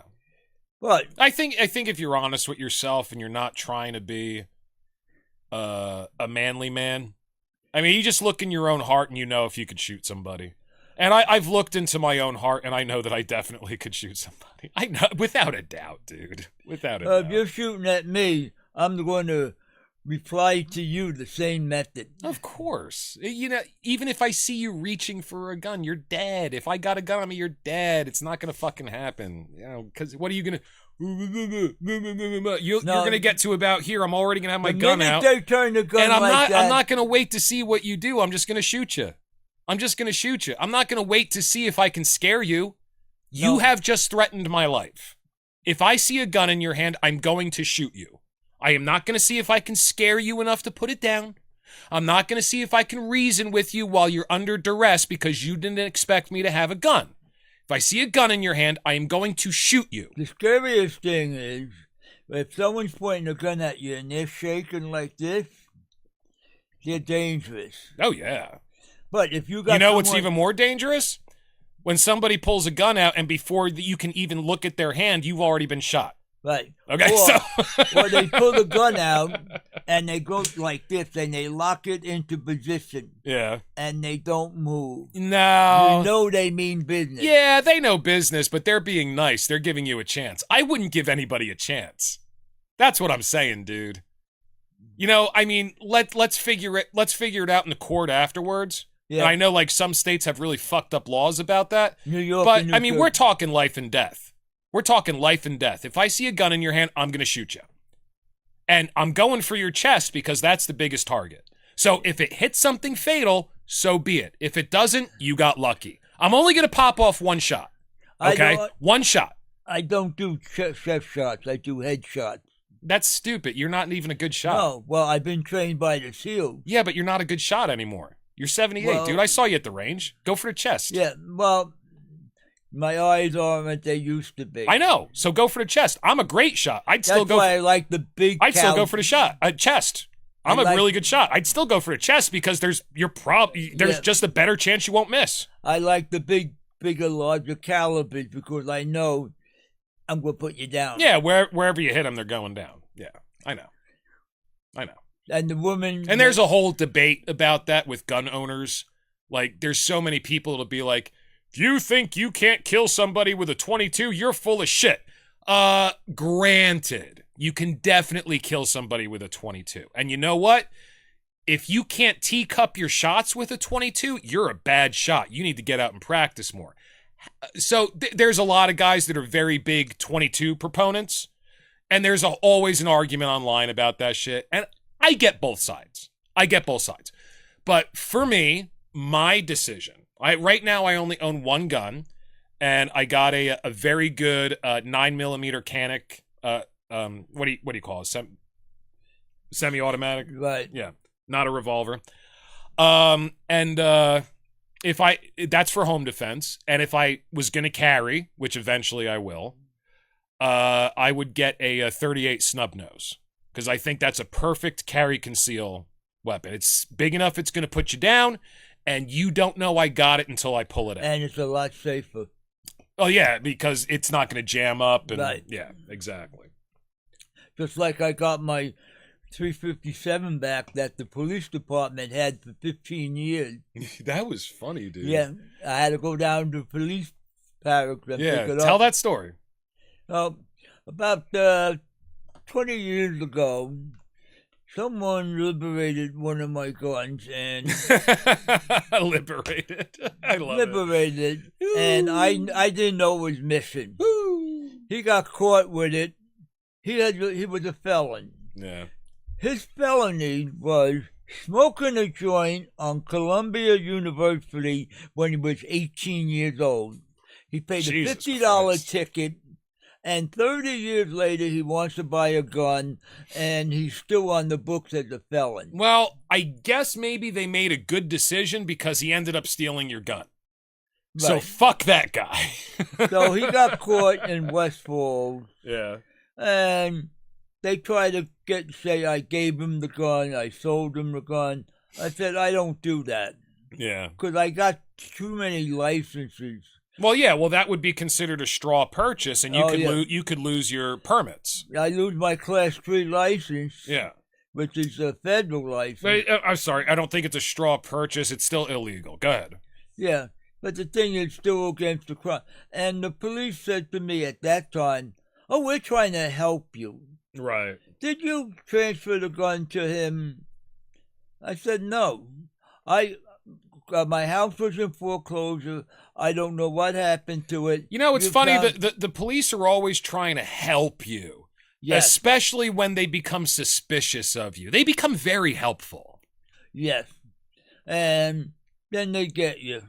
But I think if you're honest with yourself and you're not trying to be a manly man, I mean, you just look in your own heart and you know if you could shoot somebody. And I've looked into my own heart and I know that I definitely could shoot somebody. I know, without a doubt, dude. Without a doubt. If you're shooting at me, I'm going to reply to you the same method. Of course. You know, even if I see you reaching for a gun, you're dead. If I got a gun on me, you're dead. It's not going to fucking happen. You know, because what are you going to... You're going to get to about here. I'm already going to have my gun out. They turn the gun and I'm that. not going to wait to see what you do. I'm just going to shoot you. I'm not going to wait to see if I can scare you. You have just threatened my life. If I see a gun in your hand, I'm going to shoot you. I am not going to see if I can scare you enough to put it down. I'm not going to see if I can reason with you while you're under duress because you didn't expect me to have a gun. If I see a gun in your hand, I am going to shoot you. The scariest thing is, if someone's pointing a gun at you and they're shaking like this, they're dangerous. Oh, yeah. But if you got what's even more dangerous? When somebody pulls a gun out and before you can even look at their hand, you've already been shot. Right. Okay, Or they pull the gun out and they go like this and they lock it into position. Yeah. And they don't move. No. You know they mean business. Yeah, they know business, but they're being nice. They're giving you a chance. I wouldn't give anybody a chance. That's what I'm saying, dude. You know, I mean, let's figure it out in the court afterwards. Yeah. And I know like some states have really fucked up laws about that. New York, but I mean, we're talking life and death. We're talking life and death. If I see a gun in your hand, I'm going to shoot you. And I'm going for your chest because that's the biggest target. So if it hits something fatal, so be it. If it doesn't, you got lucky. I'm only going to pop off one shot. Okay? One shot. I don't do chest shots. I do head shots. That's stupid. You're not even a good shot. No. Well, I've been trained by the SEALs. Yeah, but you're not a good shot anymore. You're 78, dude. I saw you at the range. Go for the chest. Yeah, well... My eyes aren't what they used to be. I know. So go for the chest. I'm a great shot. That's why I like the big I'd still go for the shot. Chest. I'm a really good shot. I'd still go for the chest because there's just a better chance you won't miss. I like the bigger, larger calibers because I know I'm going to put you down. Yeah, wherever you hit them, they're going down. Yeah, I know. And the woman... And there's a whole debate about that with gun owners. Like, there's so many people to be like, if you think you can't kill somebody with a 22, you're full of shit. Granted, you can definitely kill somebody with a 22. And you know what? If you can't teacup your shots with a 22, you're a bad shot. You need to get out and practice more. So there's a lot of guys that are very big 22 proponents. And there's always an argument online about that shit. And I get both sides. But for me, my decision, right now, I only own one gun, and I got a very good 9mm Canic. What do you call it? Semi-automatic. Right. Yeah, not a revolver. That's for home defense. And if I was gonna carry, which eventually I will, I would get a 38 snub nose because I think that's a perfect carry conceal weapon. It's big enough; it's gonna put you down. And you don't know I got it until I pull it out. And it's a lot safer. Oh, yeah, because it's not going to jam up. And, right. Yeah, exactly. Just like I got my 357 back that the police department had for 15 years. That was funny, dude. Yeah, I had to go down to the police barracks and pick it up. Tell that story. About 20 years ago... Someone liberated one of my guns and liberated. I love it. And I didn't know it was missing. He got caught with it. He was a felon. Yeah. His felony was smoking a joint on Columbia University when he was 18 years old. He paid a $50 ticket. And 30 years later, he wants to buy a gun, and he's still on the books as a felon. Well, I guess maybe they made a good decision because he ended up stealing your gun. Right. So fuck that guy. So he got caught in West Falls. Yeah. And they tried to say I gave him the gun, I sold him the gun. I said, I don't do that. Yeah. Because I got too many licenses. Well, yeah, that would be considered a straw purchase, and you could lose your permits. I lose my Class 3 license, which is a federal license. I'm sorry, I don't think it's a straw purchase. It's still illegal. Go ahead. Yeah, but the thing is still against the crime. And the police said to me at that time, oh, we're trying to help you. Right. Did you transfer the gun to him? I said, no. My house was in foreclosure. I don't know what happened to it. You know, it's funny that the police are always trying to help you. Yes. Especially when they become suspicious of you. They become very helpful. Yes. And then they get you.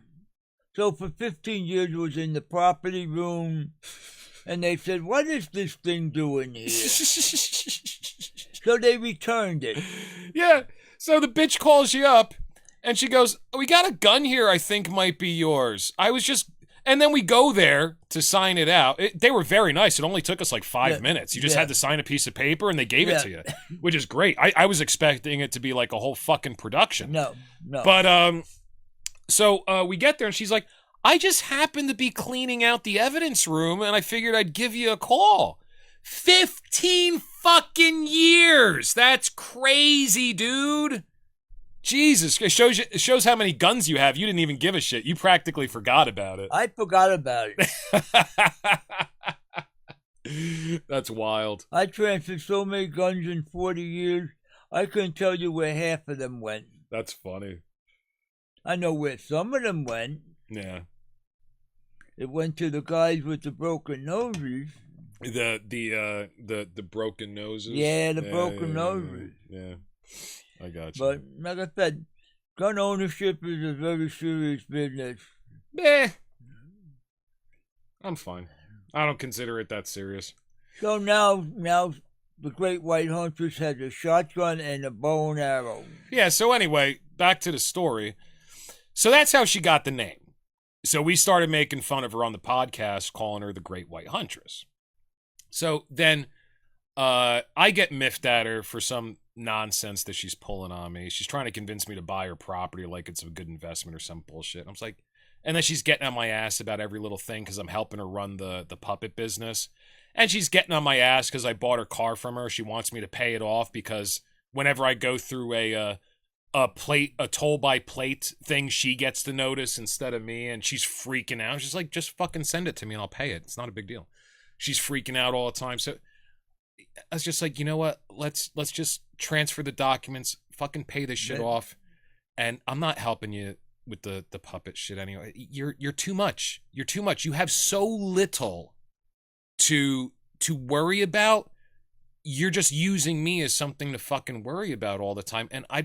So for 15 years, it was in the property room. And they said, what is this thing doing here? So they returned it. Yeah. So the bitch calls you up. And she goes, we got a gun here I think might be yours. And then we go there to sign it out. They were very nice. It only took us like 5 minutes. You just had to sign a piece of paper and they gave it to you, which is great. I was expecting it to be like a whole fucking production. No. But, so we get there and she's like, I just happened to be cleaning out the evidence room and I figured I'd give you a call. 15 fucking years. That's crazy, dude. Jesus, it shows how many guns you have. You didn't even give a shit. You practically forgot about it. I forgot about it. That's wild. I transferred so many guns in 40 years, I couldn't tell you where half of them went. That's funny. I know where some of them went. Yeah. It went to the guys with the broken noses. The broken noses. Yeah, the broken noses. Yeah. I got you. But like I said, gun ownership is a very serious business. I'm fine. I don't consider it that serious. So now the Great White Huntress has a shotgun and a bow and arrow. Yeah, so anyway, back to the story. So that's how she got the name. So we started making fun of her on the podcast, calling her the Great White Huntress. So then I get miffed at her for some nonsense that she's pulling on me. She's trying to convince me to buy her property like it's a good investment or some bullshit. I'm just like, and then she's getting on my ass about every little thing because I'm helping her run the puppet business. And she's getting on my ass because I bought her car from her. She wants me to pay it off because whenever I go through a toll by plate thing, she gets the notice instead of me, and she's freaking out. She's like, just fucking send it to me and I'll pay it. It's not a big deal. She's freaking out all the time. So I was just like, you know what? Let's just transfer the documents, fucking pay this shit off, and I'm not helping you with the puppet shit anyway. You're too much. You're too much. You have so little to worry about. You're just using me as something to fucking worry about all the time, and I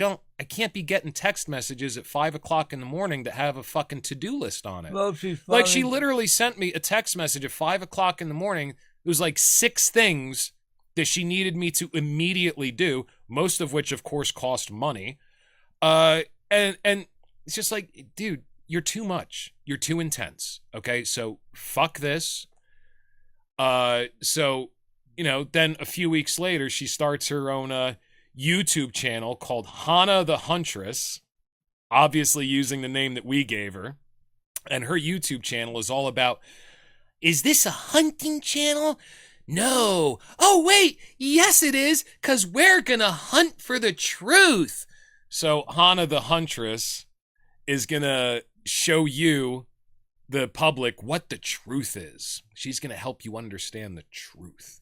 can't be getting text messages at 5 o'clock in the morning that have a fucking to-do list on it. Well, like, she literally sent me a text message at 5 o'clock in the morning. It was like 6 things that she needed me to immediately do, most of which, of course, cost money. And it's just like, dude, you're too much. You're too intense. Okay, so fuck this. So, you know, then a few weeks later, she starts her own YouTube channel called Hana the Huntress, obviously using the name that we gave her. And her YouTube channel is all about, is this a hunting channel? No. Oh, wait. Yes, it is, because we're going to hunt for the truth. So Hana the Huntress is going to show you, the public, what the truth is. She's going to help you understand the truth.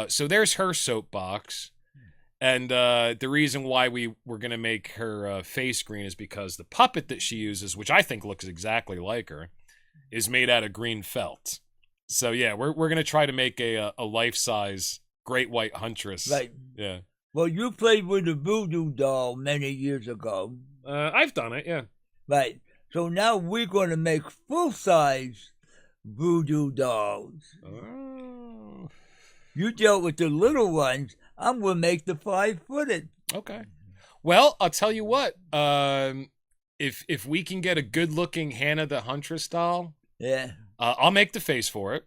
So there's her soapbox. And the reason why we were going to make her face green is because the puppet that she uses, which I think looks exactly like her, is made out of green felt. So yeah, we're going to try to make a life-size Great White Huntress. Right. Yeah. Well, you played with a voodoo doll many years ago. I've done it, yeah. Right. So now we're going to make full-size voodoo dolls. Oh. You dealt with the little ones. I'm going to make the 5-footed. Okay. Well, I'll tell you what. If we can get a good-looking Hana the Huntress doll, yeah, I'll make the face for it.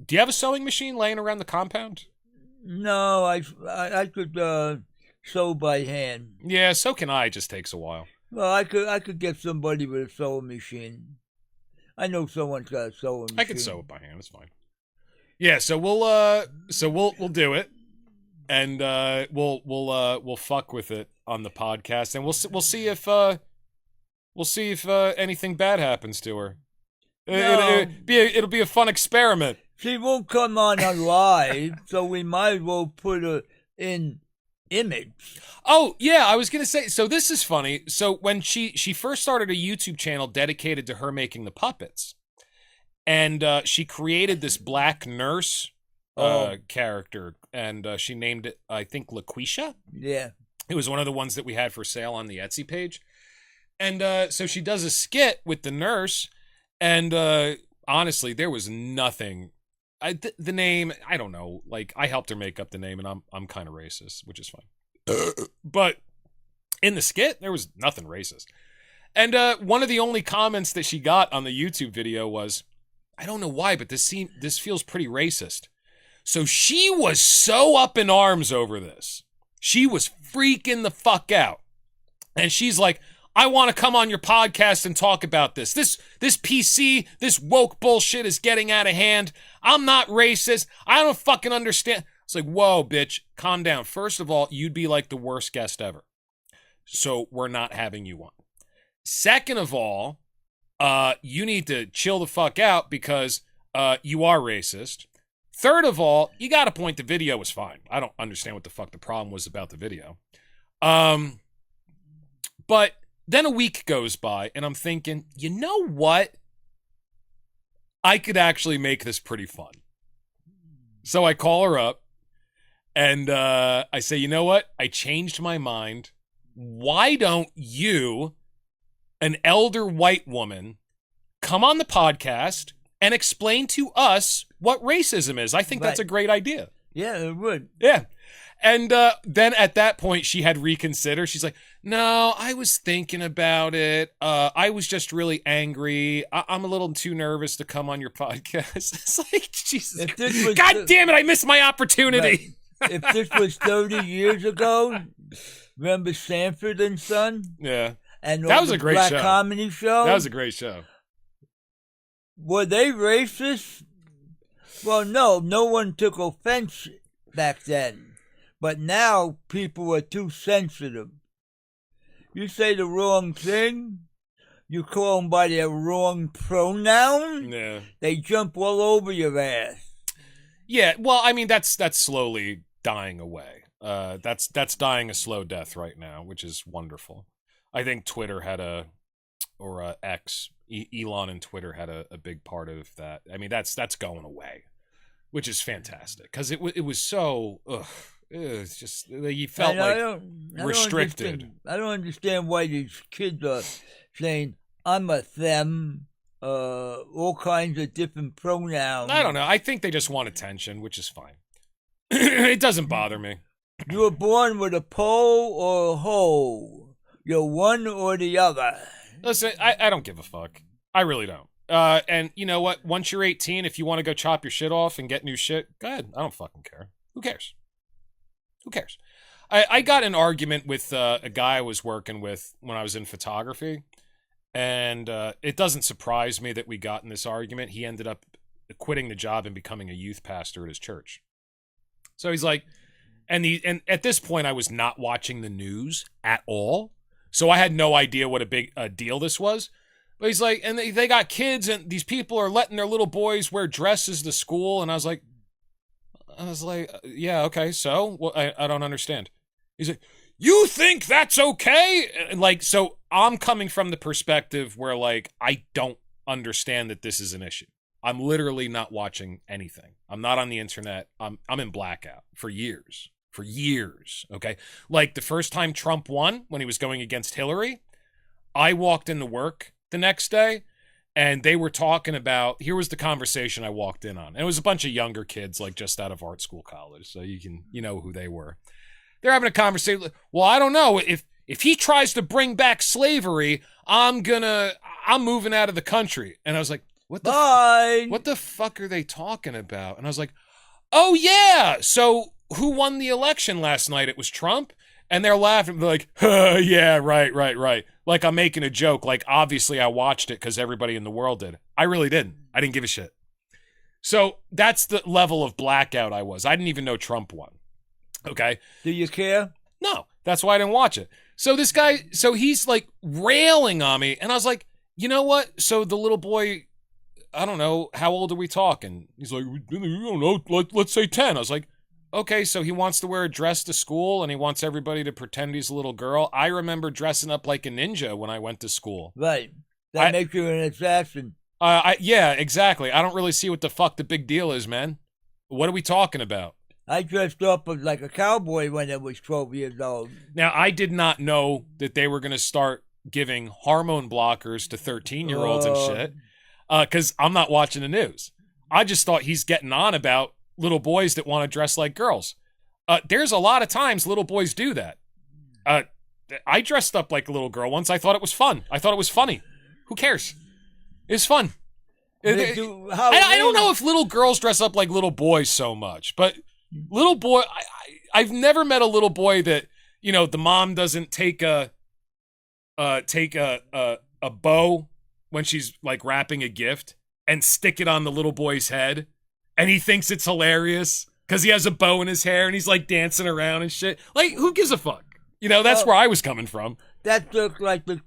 Do you have a sewing machine laying around the compound? No, I could sew by hand. Yeah, so can I. It just takes a while. Well, I could get somebody with a sewing machine. I know someone's got a sewing machine. I could sew it by hand. It's fine. Yeah, so we'll do it, and we'll fuck with it on the podcast, and we'll see if anything bad happens to her. No. It'll be a fun experiment. She won't come on live, so we might as well put her in image. Oh, yeah, I was going to say, so this is funny. So when she first started a YouTube channel dedicated to her making the puppets, and she created this black nurse character, and she named it, I think, LaQuisha? Yeah. It was one of the ones that we had for sale on the Etsy page. And so she does a skit with the nurse, and honestly, there was nothing. The name, I don't know. Like, I helped her make up the name, and I'm kind of racist, which is fine. But in the skit, there was nothing racist. And one of the only comments that she got on the YouTube video was, I don't know why, but this feels pretty racist. So she was so up in arms over this. She was freaking the fuck out. And she's like, I want to come on your podcast and talk about this. This PC, this woke bullshit is getting out of hand. I'm not racist. I don't fucking understand. It's like, whoa, bitch, calm down. First of all, you'd be like the worst guest ever. So we're not having you on. Second of all, you need to chill the fuck out because you are racist. Third of all, you got a point. The video was fine. I don't understand what the fuck the problem was about the video. But then a week goes by, and I'm thinking, you know what? I could actually make this pretty fun. So I call her up, and I say, you know what? I changed my mind. Why don't you, an elder white woman, come on the podcast and explain to us what racism is? I think that's a great idea. Yeah, it would. Yeah. And then at that point, she had reconsidered. She's like, no, I was thinking about it. I was just really angry. I'm a little too nervous to come on your podcast. It's like, Jesus. God damn it, I missed my opportunity. Right. If this was 30 years ago, remember Sanford and Son? Yeah. And that was a great black show. Comedy show? That was a great show. Were they racist? Well, no one took offense back then. But now people are too sensitive. You say the wrong thing, you call them by their wrong pronoun, they jump all over your ass. Yeah, well, I mean, that's slowly dying away. That's dying a slow death right now, which is wonderful. I think Twitter had X, Elon and Twitter had a big part of that. I mean, that's going away, which is fantastic because it was so. It's just you felt restricted. I don't understand why these kids are saying I'm a them, all kinds of different pronouns. I don't know. I think they just want attention, which is fine. It doesn't bother me. You were born with a pole or a hole. You're one or the other. Listen, I don't give a fuck. I really don't. And you know what? Once you're 18, if you want to go chop your shit off and get new shit, go ahead. I don't fucking care. Who cares? Who cares? I got an argument with a guy I was working with when I was in photography, and it doesn't surprise me that we got in this argument. He ended up quitting the job and becoming a youth pastor at his church. So he's like, and at this point I was not watching the news at all, so I had no idea what a big deal this was. But he's like, and they got kids, and these people are letting their little boys wear dresses to school, and I was like, yeah, okay, so? Well, I don't understand. He's like, you think that's okay? And like, so I'm coming from the perspective where, like, I don't understand that this is an issue. I'm literally not watching anything. I'm not on the internet. I'm in blackout for years. Okay? Like, the first time Trump won, when he was going against Hillary, I walked into work the next day, and they were talking about, here was the conversation I walked in on. And it was a bunch of younger kids, like just out of art school, college. So you know who they were. They're having a conversation. Well, I don't know. If he tries to bring back slavery, I'm moving out of the country. And I was like, what the fuck are they talking about? And I was like, oh yeah. So who won the election last night? It was Trump. And they're laughing. They're like, yeah, right. Like I'm making a joke. Like, obviously I watched it because everybody in the world did. I really didn't. I didn't give a shit. So that's the level of blackout I was. I didn't even know Trump won. Okay? Do you care? No. That's why I didn't watch it. So this guy, so he's like railing on me. And I was like, you know what? So the little boy, I don't know, how old are we talking? He's like, I don't know, let's say 10. I was like, okay, so he wants to wear a dress to school and he wants everybody to pretend he's a little girl. I remember dressing up like a ninja when I went to school. Right. That makes you an assassin. Yeah, exactly. I don't really see what the fuck the big deal is, man. What are we talking about? I dressed up like a cowboy when I was 12 years old. Now, I did not know that they were going to start giving hormone blockers to 13-year-olds and shit, because I'm not watching the news. I just thought he's getting on about little boys that want to dress like girls. There's a lot of times little boys do that. I dressed up like a little girl once. I thought it was fun. I thought it was funny. Who cares? It's fun. I don't know if little girls dress up like little boys so much, but little boy, I've never met a little boy that, you know, the mom doesn't take a take a bow when she's like wrapping a gift and stick it on the little boy's head, and he thinks it's hilarious because he has a bow in his hair and he's like dancing around and shit. Like, who gives a fuck? You know, that's where I was coming from. That looks like the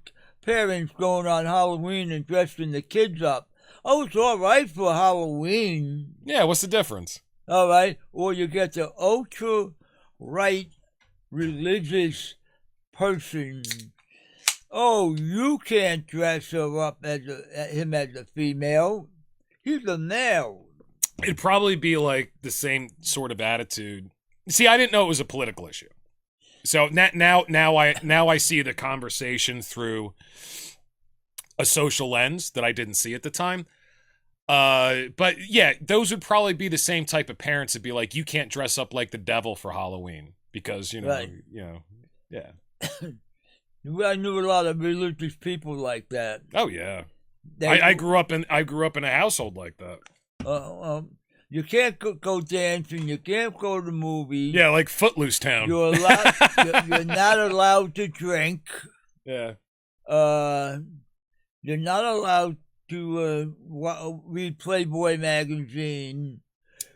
parents going on Halloween and dressing the kids up. Oh, it's all right for Halloween. Yeah, what's the difference? All right. Or you get the ultra-right religious person. Oh, you can't dress her up as him as a female. He's a male. It'd probably be like the same sort of attitude. See, I didn't know it was a political issue. So now I see the conversation through a social lens that I didn't see at the time. But yeah, those would probably be the same type of parents that be like, you can't dress up like the devil for Halloween because Right. Yeah. I knew a lot of religious people like that. Oh yeah. I grew up in a household like that. You can't go dancing. You can't go to movies. Yeah, like Footloose Town. You're not allowed to drink. Yeah. You're not allowed to read Playboy magazine.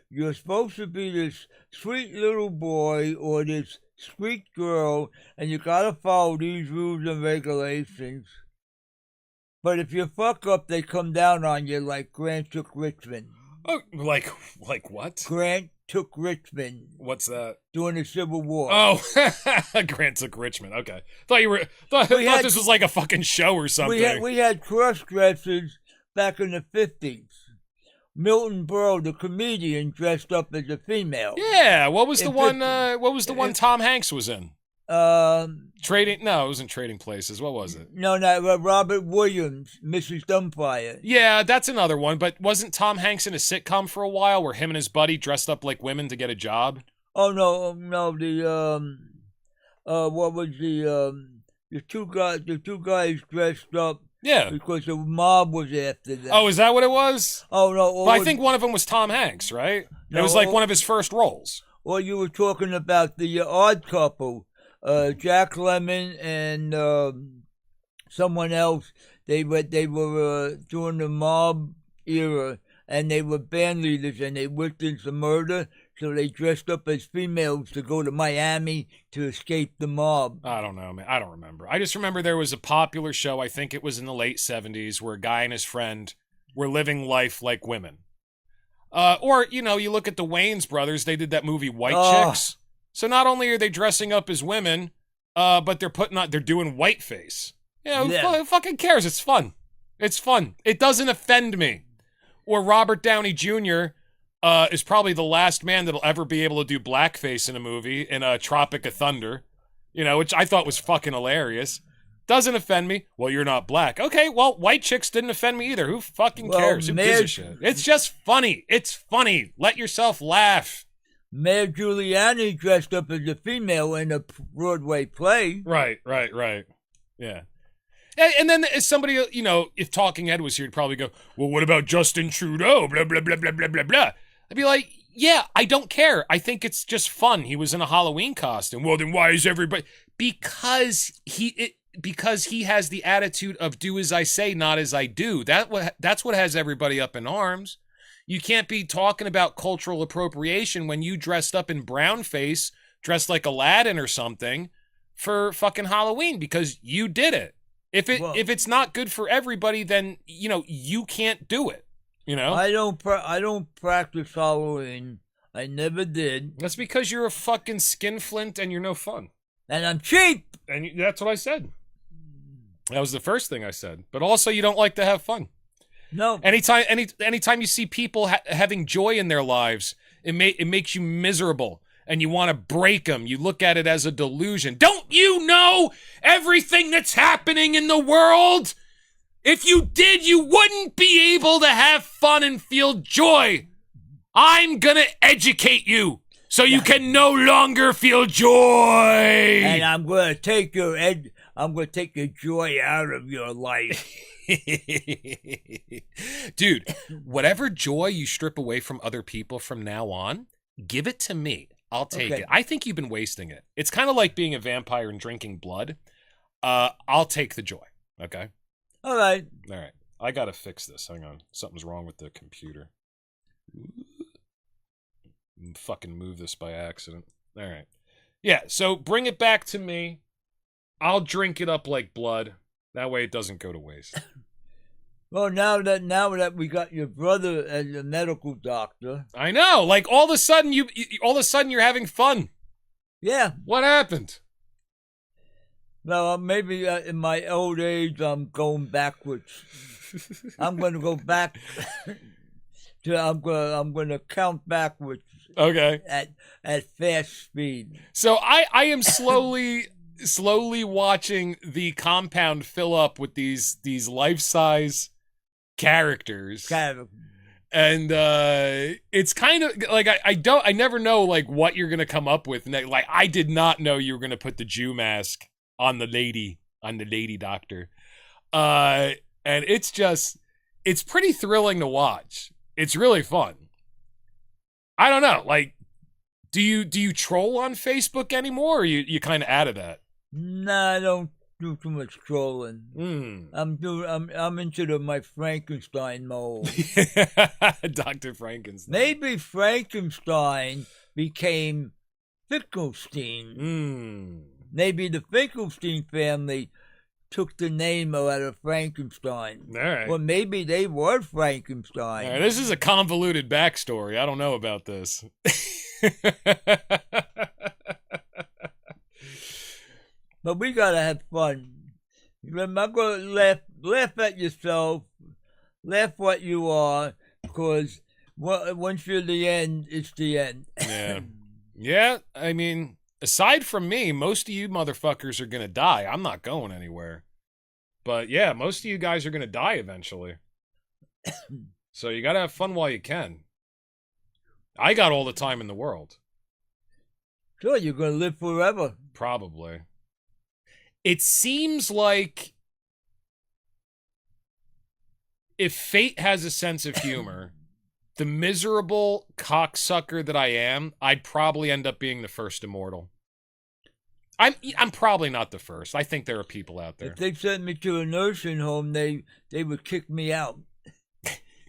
You're supposed to be this sweet little boy or this sweet girl, and you gotta follow these rules and regulations. But if you fuck up, they come down on you like Grant took Richmond. Oh, like what? Grant took Richmond What's that? during the Civil War. Oh, Grant took Richmond. Okay, thought this was like a fucking show or something. We had cross-dressers back in the 50s. Milton Berle, the comedian, dressed up as a female. Yeah, what was the one? What was the one Tom Hanks was in? Trading. No, it wasn't Trading Places. What was it? No, Robert Williams, Mrs. Dumbfire. Yeah, that's another one. But wasn't Tom Hanks in a sitcom for a while where him and his buddy dressed up like women to get a job? Oh no. What was the two guys dressed up? Yeah, because the mob was after them. Oh, is that what it was? Oh no. But I think one of them was Tom Hanks, right? No, it was like one of his first roles. Or you were talking about the Odd Couple. Jack Lemmon and someone else. They were during the mob era, and they were band leaders, and they witnessed a murder. So they dressed up as females to go to Miami to escape the mob. I don't know, man. I don't remember. I just remember there was a popular show, I think it was in the late 70s, where a guy and his friend were living life like women. Or, you look at the Wayans brothers, they did that movie White Chicks. So not only are they dressing up as women, but they're doing whiteface. Who fucking cares? It's fun. It's fun. It doesn't offend me. Or Robert Downey Jr., is probably the last man that'll ever be able to do blackface in a movie in Tropic of Thunder, which I thought was fucking hilarious. Doesn't offend me. Well, you're not black. Okay, well, white chicks didn't offend me either. Who fucking cares? Who gives a shit? It's just funny. It's funny. Let yourself laugh. Mayor Giuliani dressed up as a female in a Broadway play. Right. Yeah. And then if somebody, if Talking Ed was here, he'd probably go, well, what about Justin Trudeau? Blah, blah, blah, blah, blah, blah, blah. I'd be like, yeah, I don't care. I think it's just fun. He was in a Halloween costume. Well, then why is everybody... Because he has the attitude of do as I say, not as I do. That's what has everybody up in arms. You can't be talking about cultural appropriation when you dressed up in brownface, dressed like Aladdin or something, for fucking Halloween because you did it. If it's not good for everybody, then you can't do it. I don't practice Halloween. I never did. That's because you're a fucking skinflint and you're no fun. And I'm cheap. And that's what I said. That was the first thing I said. But also, you don't like to have fun. No. Anytime you see people having joy in their lives, it makes you miserable. And you want to break them. You look at it as a delusion. Don't you know everything that's happening in the world? If you did, you wouldn't be able to have fun and feel joy. I'm going to educate you so you can no longer feel joy. And I'm going to take your joy out of your life. Dude, whatever joy you strip away from other people from now on, give it to me. I'll take it. I think you've been wasting it. It's kind of like being a vampire and drinking blood. I'll take the joy. Okay. All right. All right. I gotta fix this. Hang on. Something's wrong with the computer. Fucking move this by accident. All right. Yeah. So bring it back to me. I'll drink it up like blood. That way it doesn't go to waste. Well, now that we got your brother as a medical doctor. I know. Like all of a sudden you're having fun. Yeah. What happened? Well, maybe in my old age, I'm going backwards. I'm going to go back. I'm going to count backwards. Okay. At fast speed. So I am slowly watching the compound fill up with these life-size characters. And it's kind of like I never know like what you're gonna come up with. Like I did not know you were gonna put the Jew mask on the lady doctor. And it's pretty thrilling to watch. It's really fun. I don't know, like do you troll on Facebook anymore, or you kind of out of that? Nah, I don't do too much trolling. I'm into my Frankenstein mode. Dr. Frankenstein. Maybe Frankenstein became Finkelstein. Maybe the Finkelstein family took the name out of Frankenstein. All right. Or maybe they were Frankenstein. All right, this is a convoluted backstory. I don't know about this. But we gotta have fun. Remember, laugh at yourself, laugh what you are, because once you're the end, it's the end. Yeah. Yeah, I mean, aside from me, most of you motherfuckers are gonna die. I'm not going anywhere. But yeah, most of you guys are gonna die eventually. So you gotta have fun while you can. I got all the time in the world. Sure, you're gonna live forever. Probably. It seems like if fate has a sense of humor, the miserable cocksucker that I am, I'd probably end up being the first immortal. I'm probably not the first. I think there are people out there. If they sent me to a nursing home, they would kick me out.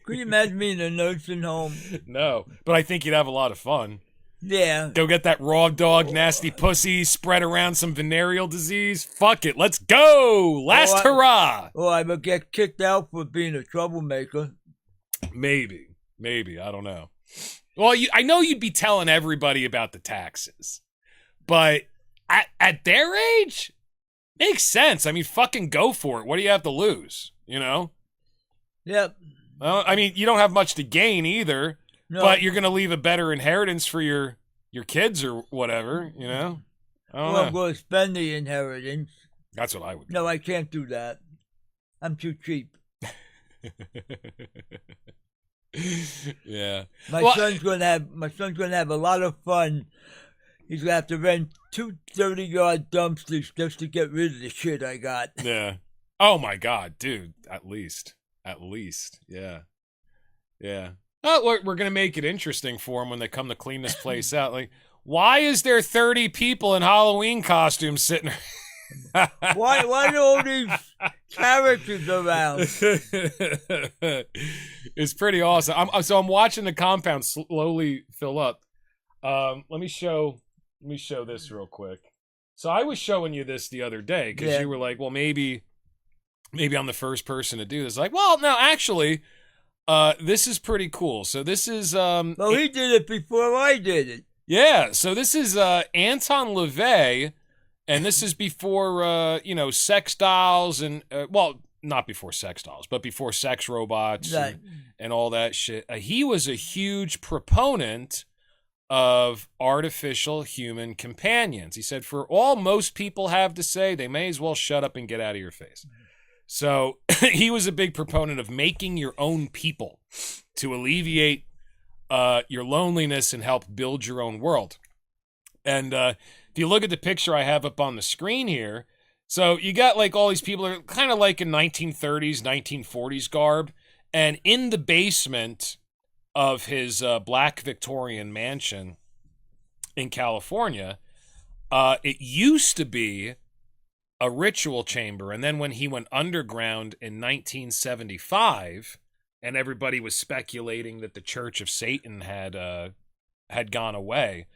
Could you imagine me in a nursing home? No, but I think you'd have a lot of fun. Yeah. Go get that raw dog, nasty pussy, spread around some venereal disease. Fuck it, let's go! Last hurrah! Or I would get kicked out for being a troublemaker. Maybe, I don't know. Well, I know you'd be telling everybody about the taxes, but at their age, makes sense. I mean, fucking go for it. What do you have to lose? You know? Yep. Well, I mean, you don't have much to gain either. No. But you're going to leave a better inheritance for your kids or whatever, you know? I don't know. I'm going to spend the inheritance. That's what I would do. No, I can't do that. I'm too cheap. Yeah. My son's going to have a lot of fun. He's going to have to rent 2 30-yard dumpsters just to get rid of the shit I got. Yeah. Oh my God, dude. At least. Yeah. Yeah. Oh, we're going to make it interesting for them when they come to clean this place out. Like, why is there 30 people in Halloween costumes sitting Why are all these characters around? It's pretty awesome. I'm watching the compound slowly fill up. Let me show this real quick. So I was showing you this the other day because you were like, well, maybe I'm the first person to do this. Like, well, no, actually... this is pretty cool. So this is well, he did it before I did it. Yeah, so this is Anton LaVey, and this is before sex dolls and well, not before sex dolls, but before sex robots and all that shit. He was a huge proponent of artificial human companions. He said, for all most people have to say, they may as well shut up and get out of your face. So he was a big proponent of making your own people to alleviate your loneliness and help build your own world. And if you look at the picture I have up on the screen here, so you got like all these people are kind of like in 1930s, 1940s garb. And in the basement of his black Victorian mansion in California, it used to be a ritual chamber. And then when he went underground in 1975, and everybody was speculating that the Church of Satan had gone away,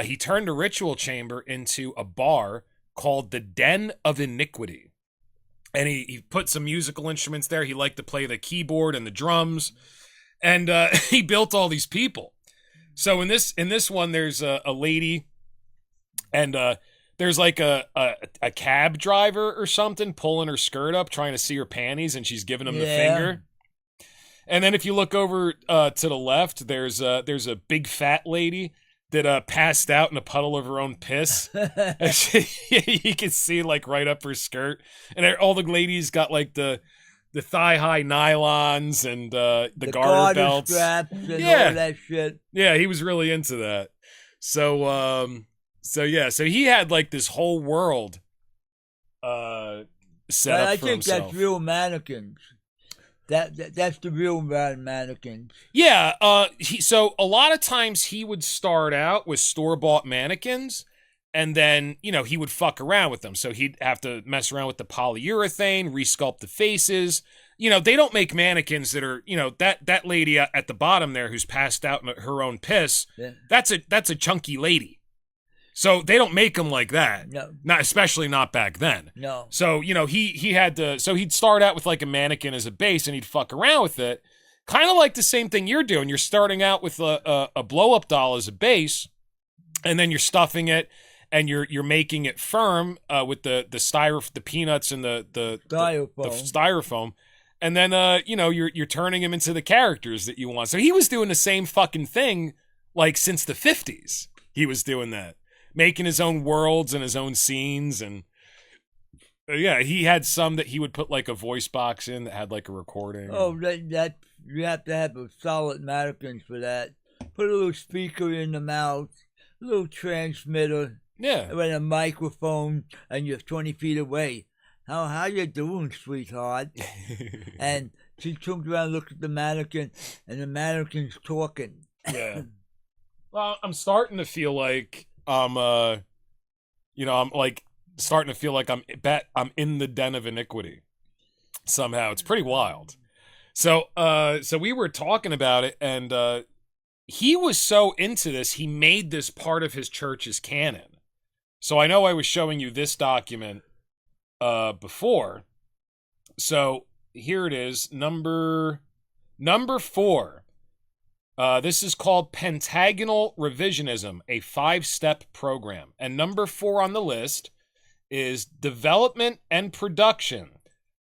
he turned a ritual chamber into a bar called the Den of Iniquity. And he put some musical instruments there. He liked to play the keyboard and the drums. And he built all these people. So in this one, there's a lady, and there's like a cab driver or something pulling her skirt up, trying to see her panties, and she's giving him the finger. And then if you look over to the left, there's a big fat lady that passed out in a puddle of her own piss. You can see like right up her skirt, and all the ladies got like the thigh high nylons and the garter belts, straps, and all that shit. Yeah, he was really into that. So he had like this whole world set up I for think himself. that's real mannequins. That's the real mannequins. Yeah, so a lot of times he would start out with store-bought mannequins, and then, he would fuck around with them. So he'd have to mess around with the polyurethane, resculpt the faces. They don't make mannequins that are, that lady at the bottom there who's passed out in her own piss, that's a chunky lady. So they don't make them like that. No. Especially not back then. No. So, he had to, so he'd start out with like a mannequin as a base and he'd fuck around with it. Kind of like the same thing you're doing. You're starting out with a blow-up doll as a base, and then you're stuffing it and you're making it firm with the peanuts and the styrofoam. And then, you're turning him into the characters that you want. So he was doing the same fucking thing like since the 50s. He was doing that. Making his own worlds and his own scenes, and he had some that he would put like a voice box in that had like a recording. Oh, that you have to have a solid mannequin for that. Put a little speaker in the mouth, a little transmitter, and a microphone, and you're 20 feet away. How you doing, sweetheart? And she turns around, looks at the mannequin, and the mannequin's talking. Yeah. Well, I'm starting to feel like I'm like starting to feel like I'm in the Den of Iniquity somehow. It's pretty wild. So we were talking about it, and he was so into this, he made this part of his church's canon. So I know I was showing you this document before. So here it is, number 4. This is called Pentagonal Revisionism, a 5-step program. And number 4 on the list is development and production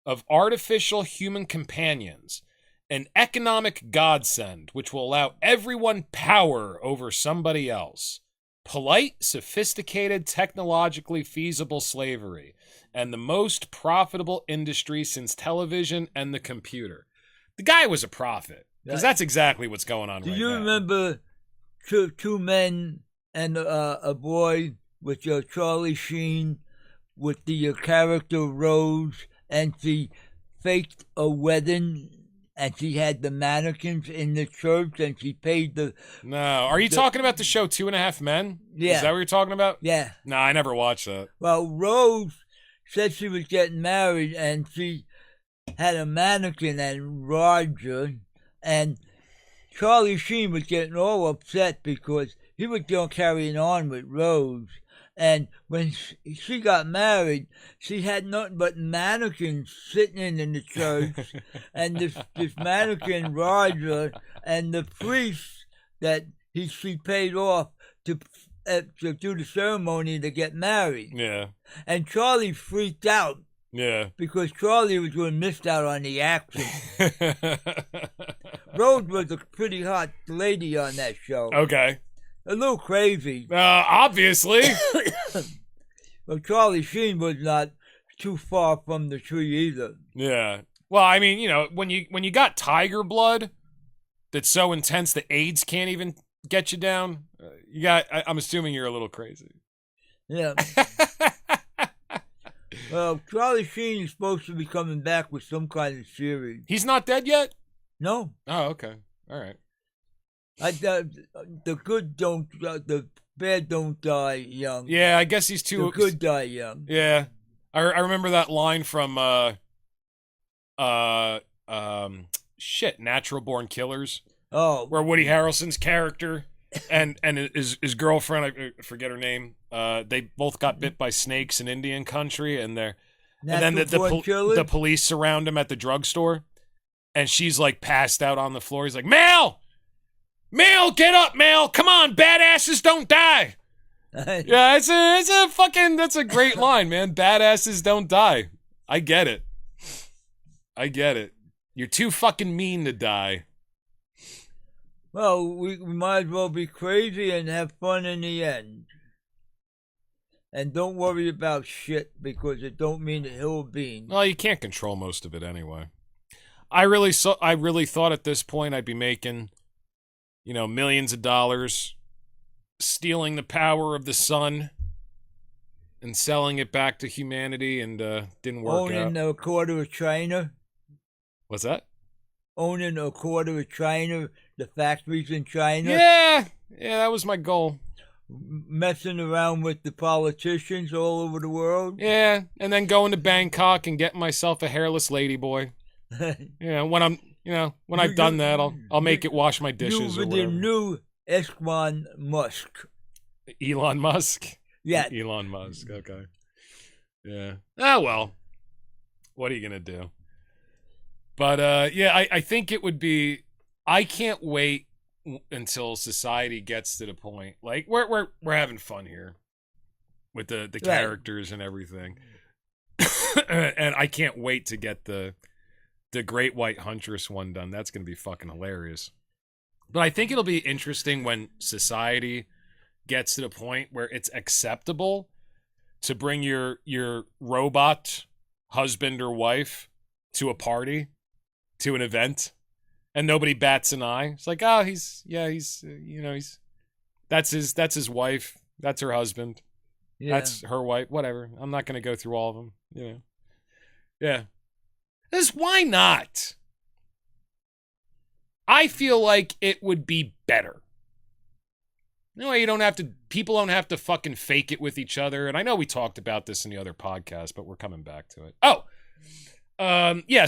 of artificial human companions, an economic godsend which will allow everyone power over somebody else, polite, sophisticated, technologically feasible slavery, and the most profitable industry since television and the computer. The guy was a prophet. Because that's exactly what's going on right now. Do you remember two men and a boy with Charlie Sheen with the character Rose, and she faked a wedding, and she had the mannequins in the church, and she paid the... No. Are you talking about the show 2.5 Men? Yeah. Is that what you're talking about? Yeah. No, I never watched that. Well, Rose said she was getting married, and she had a mannequin and Roger... And Charlie Sheen was getting all upset because he was still carrying on with Rose. And when she got married, she had nothing but mannequins sitting in the church. And this mannequin, Roger, and the priest that she paid off to do the ceremony to get married. Yeah. And Charlie freaked out. Yeah. Because Charlie was going to miss out on the action. Rose was a pretty hot lady on that show. Okay. A little crazy. Obviously. Well, Charlie Sheen was not too far from the tree either. Yeah. Well, I mean, when you got tiger blood that's so intense that AIDS can't even get you down, I'm assuming you're a little crazy. Yeah. Well, Charlie Sheen is supposed to be coming back with some kind of series. He's not dead yet? No. Oh, okay. All right. The bad don't die young. Yeah, I guess he's too... The good die young. Yeah. I remember that line from Natural Born Killers. Oh, Where Woody Harrelson's character and his girlfriend, I forget her name, they both got bit by snakes in Indian country, and then the police surround him at the drugstore, and she's like passed out on the floor. He's like, Mel, get up, Mel, come on, badasses don't die. Yeah, that's a great line, man. Badasses don't die. I get it. You're too fucking mean to die. Well, we might as well be crazy and have fun in the end. And don't worry about shit, because it don't mean a hill of beans. Well, you can't control most of it anyway. I really thought at this point I'd be making, millions of dollars, stealing the power of the sun and selling it back to humanity, and didn't work out. Owning a quarter of China. What's that? Owning a quarter of China, the factories in China. Yeah, that was my goal. Messing around with the politicians all over the world. Yeah, and then going to Bangkok and getting myself a hairless ladyboy. When I've done that, I'll make it wash my dishes or whatever. The new Elon Musk. Elon Musk? Yeah. Elon Musk, okay. Yeah. Ah, well. What are you going to do? But, I think it would be... I can't wait until society gets to the point... Like, we're having fun here. With the characters and everything. And I can't wait to get the Great White Huntress one done. That's going to be fucking hilarious. But I think it'll be interesting when society gets to the point where it's acceptable to bring your robot husband or wife to a party, to an event, and nobody bats an eye. It's like, oh, that's his wife, that's her husband, that's her wife, whatever. I'm not going to go through all of them. Yeah. Why not? I feel like it would be better. People don't have to fucking fake it with each other. And I know we talked about this in the other podcast, but we're coming back to it.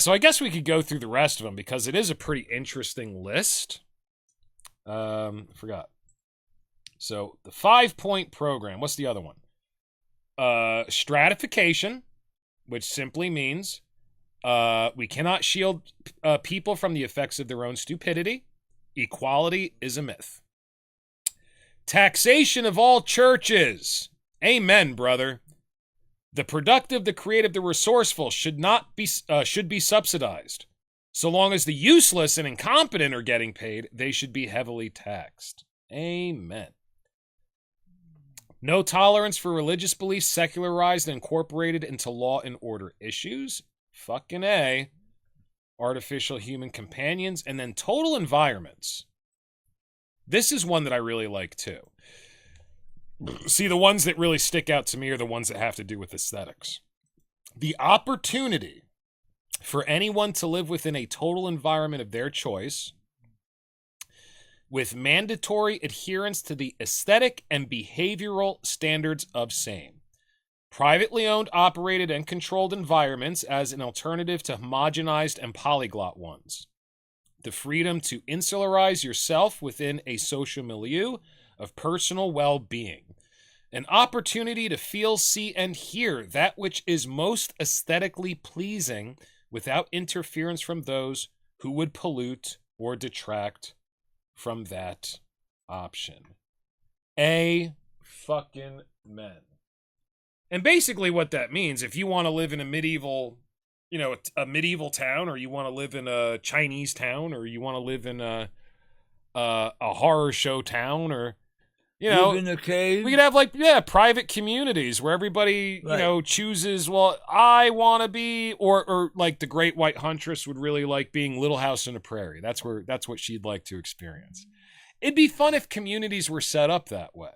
So I guess we could go through the rest of them because it is a pretty interesting list. Forgot. So the 5-point program, what's the other one? Stratification, which simply means we cannot shield people from the effects of their own stupidity. Equality is a myth. Taxation of all churches. Amen, brother. The productive, the creative, the resourceful should be subsidized. So long as the useless and incompetent are getting paid, they should be heavily taxed. Amen. No tolerance for religious beliefs secularized and incorporated into law and order issues. Fucking A. Artificial human companions. And then total environments. This is one that I really like too. See, the ones that really stick out to me are the ones that have to do with aesthetics. The opportunity for anyone to live within a total environment of their choice with mandatory adherence to the aesthetic and behavioral standards of same. Privately owned, operated, and controlled environments as an alternative to homogenized and polyglot ones. The freedom to insularize yourself within a social milieu of personal well-being. An opportunity to feel, see, and hear that which is most aesthetically pleasing without interference from those who would pollute or detract from that option. A fucking men. And basically what that means, if you want to live in a medieval town, or you want to live in a Chinese town, or you want to live in a horror show town, or live in a cave. We could have private communities where everybody chooses. Well, I want to be, or like the Great White Huntress would really like being Little House on the Prairie. That's what she'd like to experience. It'd be fun if communities were set up that way,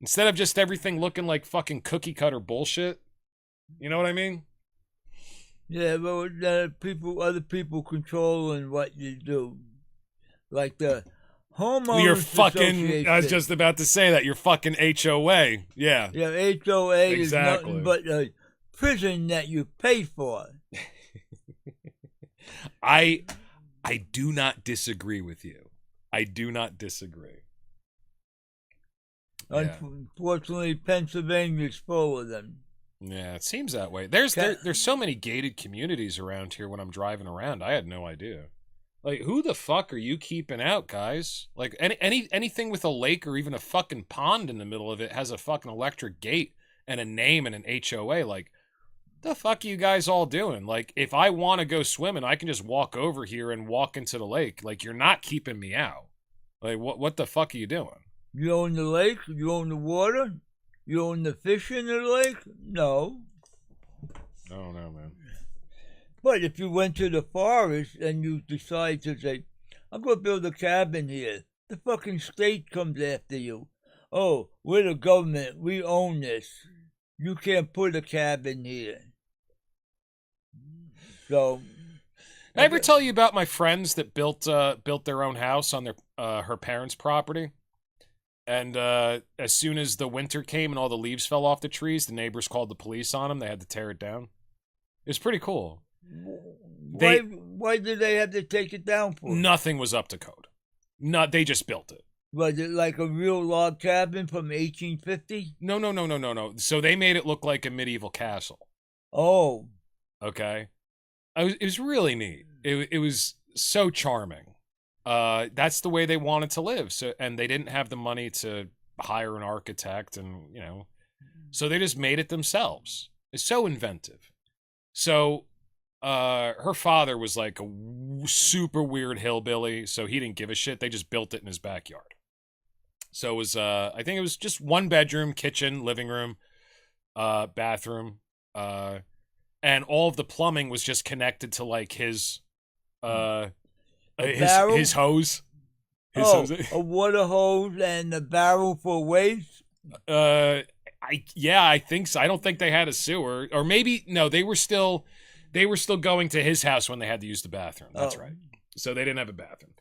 instead of just everything looking like fucking cookie cutter bullshit. You know what I mean? Yeah, but other people controlling what you do. Like the Homeowners You're fucking, Association. I was just about to say that. You're fucking HOA. Yeah. Yeah, HOA Exactly. is nothing but a prison that you pay for. I do not disagree with you. I do not disagree. Yeah. Unfortunately, Pennsylvania's full of them. Yeah, it seems that way. There's so many gated communities around here when I'm driving around. I had no idea. Like, who the fuck are you keeping out, guys? Like, anything with a lake or even a fucking pond in the middle of it has a fucking electric gate and a name and an HOA. Like, the fuck are you guys all doing? Like, if I want to go swimming, I can just walk over here and walk into the lake. Like, you're not keeping me out. Like, what the fuck are you doing? You own the lake? You own the water? You own the fish in the lake? No. I don't know, man. But if you went to the forest and you decide to say, I'm going to build a cabin here, the fucking state comes after you. Oh, we're the government. We own this. You can't put a cabin here. So... Did I ever tell you about my friends that built their own house on her parents' property? And as soon as the winter came and all the leaves fell off the trees, the neighbors called the police on them. They had to tear it down. It was pretty cool. Why did they have to take it down for? Nothing was up to code. They just built it. Was it like a real log cabin from 1850? No. So they made it look like a medieval castle. Oh. Okay. It was really neat. It was so charming. That's the way they wanted to live. So, and they didn't have the money to hire an architect, and so they just made it themselves. It's so inventive. So, her father was like a super weird hillbilly, so he didn't give a shit. They just built it in his backyard. So it was, I think it was just one bedroom, kitchen, living room, bathroom, and all of the plumbing was just connected to like his hose. A water hose and a barrel for waste? I think so. I don't think they had a sewer, or maybe no. They were still going to his house when they had to use the bathroom. That's right. So they didn't have a bathroom,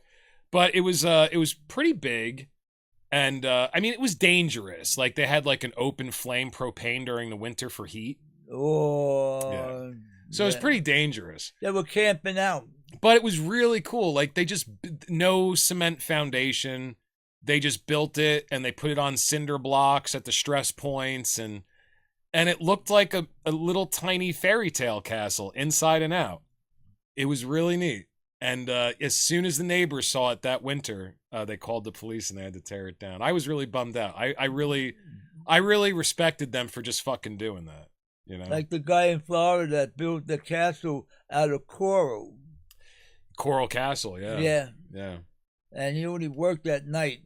but it was pretty big, and I mean it was dangerous. Like they had like an open flame propane during the winter for heat. Oh, yeah. So it was pretty dangerous. They were camping out. But it was really cool. Like they just, no cement foundation. They just built it and they put it on cinder blocks at the stress points. And it looked like a little tiny fairy tale castle inside and out. It was really neat. And as soon as the neighbors saw it that winter, they called the police and they had to tear it down. I was really bummed out. I really respected them for just fucking doing that. Like the guy in Florida that built the castle out of coral. Coral Castle, yeah. Yeah. And he only worked at night.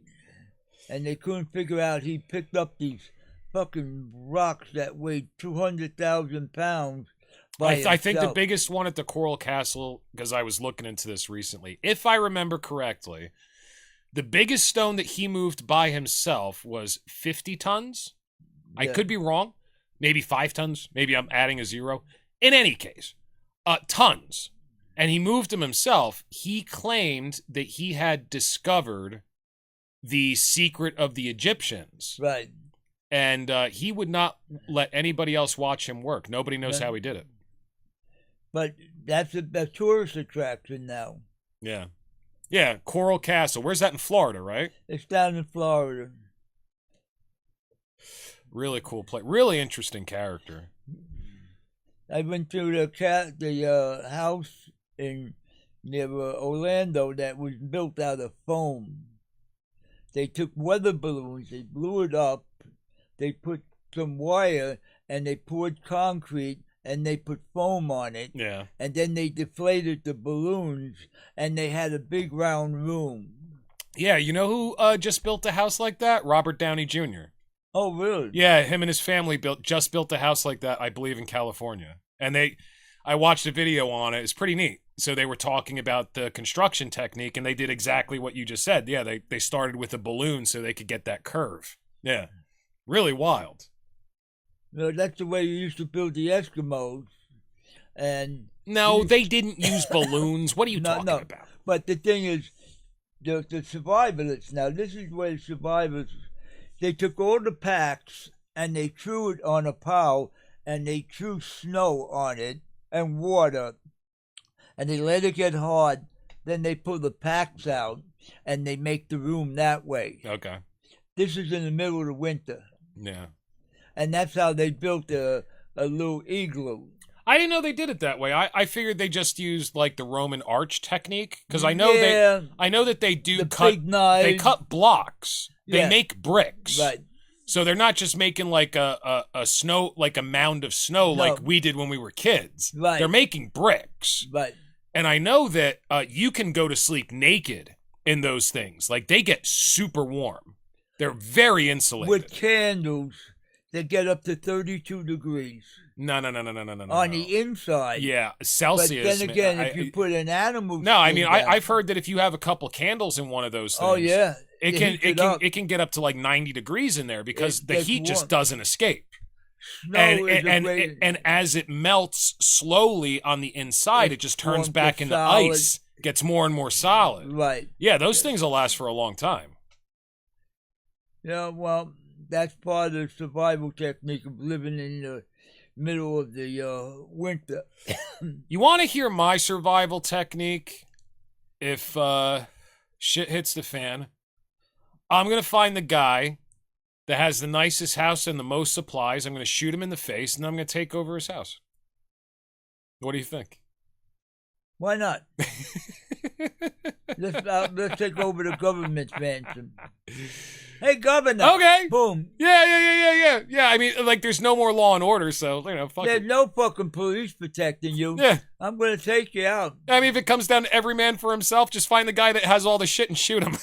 And they couldn't figure out he picked up these fucking rocks that weighed 200,000 pounds by himself. I think the biggest one at the Coral Castle, because I was looking into this recently, if I remember correctly, the biggest stone that he moved by himself was 50 tons. Yeah. I could be wrong. Maybe 5 tons. Maybe I'm adding a zero. In any case, tons. And he moved them himself. He claimed that he had discovered the secret of the Egyptians. Right. And he would not let anybody else watch him work. Nobody knows how he did it. But that's a tourist attraction now. Yeah. Yeah, Coral Castle. Where's that in Florida, right? It's down in Florida. Really cool place. Really interesting character. I went to the house near Orlando that was built out of foam. They took weather balloons, they blew it up, they put some wire, and they poured concrete, and they put foam on it. Yeah. And then they deflated the balloons, and they had a big round room. Yeah, you know who just built a house like that? Robert Downey Jr. Oh, really? Yeah, him and his family just built a house like that, I believe, in California. And I watched a video on it. It's pretty neat. So they were talking about the construction technique, and they did exactly what you just said. Yeah, they started with a balloon so they could get that curve. Yeah, really wild. No, that's the way you used to build the Eskimos. And no, they didn't use balloons. What are you talking about? But the thing is, the survivalists. Now, this is where the survivors, they took all the packs and they threw it on a pile and they threw snow on it and water and they let it get hard. Then they pull the packs out and they make the room that way. Okay. This is in the middle of the winter. Yeah. And that's how they built a little igloo. I didn't know they did it that way. I figured they just used like the Roman arch technique because I know that they do the cut. big knives. They cut blocks. They Yeah. make bricks. Right. So they're not just making like a snow, like a mound of snow, No. like we did when we were kids. Right. They're making bricks. Right. And I know that you can go to sleep naked in those things. Like they get super warm. They're very insulated. With candles that get up to 32 degrees. No. On the inside. Yeah, But Celsius. then again, if you put an animal No, I skin mean, down- I've heard that if you have a couple candles in one of those things, Oh yeah, it heats can up. it can get up to like 90 degrees in there because It the gets heat just warm. doesn't escape. Snow is a great. And as it melts slowly on the inside, it just turns forms back a into solid- ice, gets more and more solid. Right. Yeah, those things will last for a long time. Yeah. Well, that's part of the survival technique of living in the middle of the winter. You want to hear my survival technique? If shit hits the fan, I'm going to find the guy that has the nicest house and the most supplies. I'm going to shoot him in the face, and I'm going to take over his house. What do you think? Why not? Let's take over the government's mansion. Hey, governor. Okay. Boom. Yeah. I mean, like, there's no more law and order, so, fuck There's it. no fucking police protecting you. Yeah. I'm going to take you out. I mean, if it comes down to every man for himself, just find the guy that has all the shit and shoot him.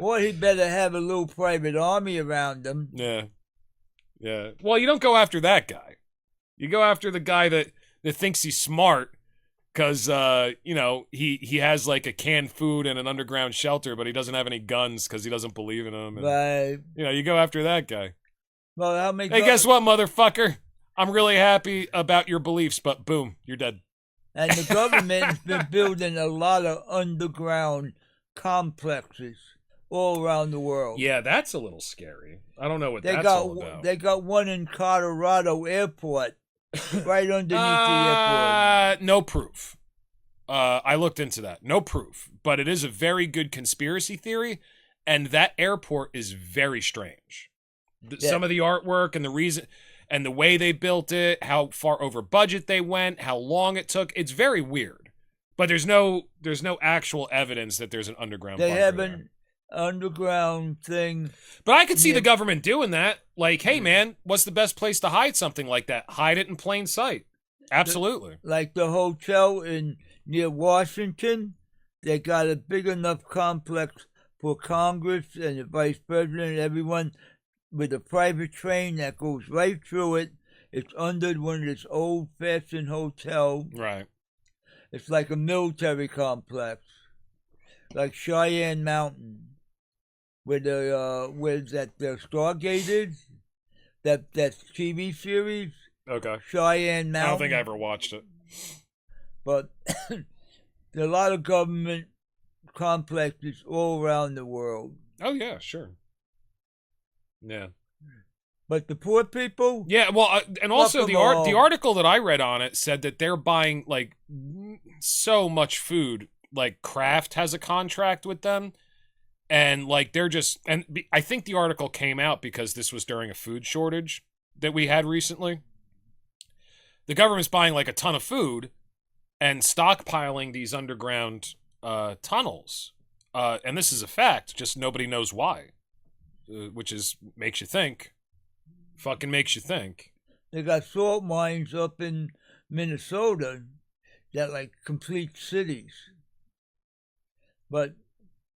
Or he better have a little private army around him. Yeah. Well, you don't go after that guy. You go after the guy that thinks he's smart because, he has like a canned food and an underground shelter, but he doesn't have any guns because he doesn't believe in them. And, Right. you go after that guy. Well, how many Hey, guess what, motherfucker? I'm really happy about your beliefs, but boom, you're dead. And the government's been building a lot of underground complexes all around the world. Yeah, that's a little scary. I don't know what They that's got all about. they got one in Colorado Airport, right underneath the airport. No proof. I looked into that. No proof. But it is a very good conspiracy theory, and that airport is very strange. Yeah. Some of the artwork and the reason and the way they built it, how far over budget they went, how long it took, it's very weird. But there's no actual evidence that there's an underground They bunker have there. an underground thing. But I could see Yeah. the government doing that. Like, hey, man, what's the best place to hide something like that? Hide it in plain sight. Absolutely. Like the hotel near Washington, they got a big enough complex for Congress and the vice president and everyone with a private train that goes right through it. It's under one of this old-fashioned hotel. Right. It's like a military complex, like Cheyenne Mountain, where the Stargate is. That TV series, Okay. Cheyenne I Mountain. don't think I ever watched it. But there are a lot of government complexes all around the world. Oh, yeah, sure. Yeah. But the poor people, Yeah, well, and also Fuck the 'em all. the article that I read on it said that they're buying like so much food. Like Kraft has a contract with them, and like they're just. And I think the article came out because this was during a food shortage that we had recently. The government's buying like a ton of food and stockpiling these underground tunnels, and this is a fact. Just nobody knows why, which makes you think. Fucking makes you think. they got salt mines up in Minnesota that like complete cities. But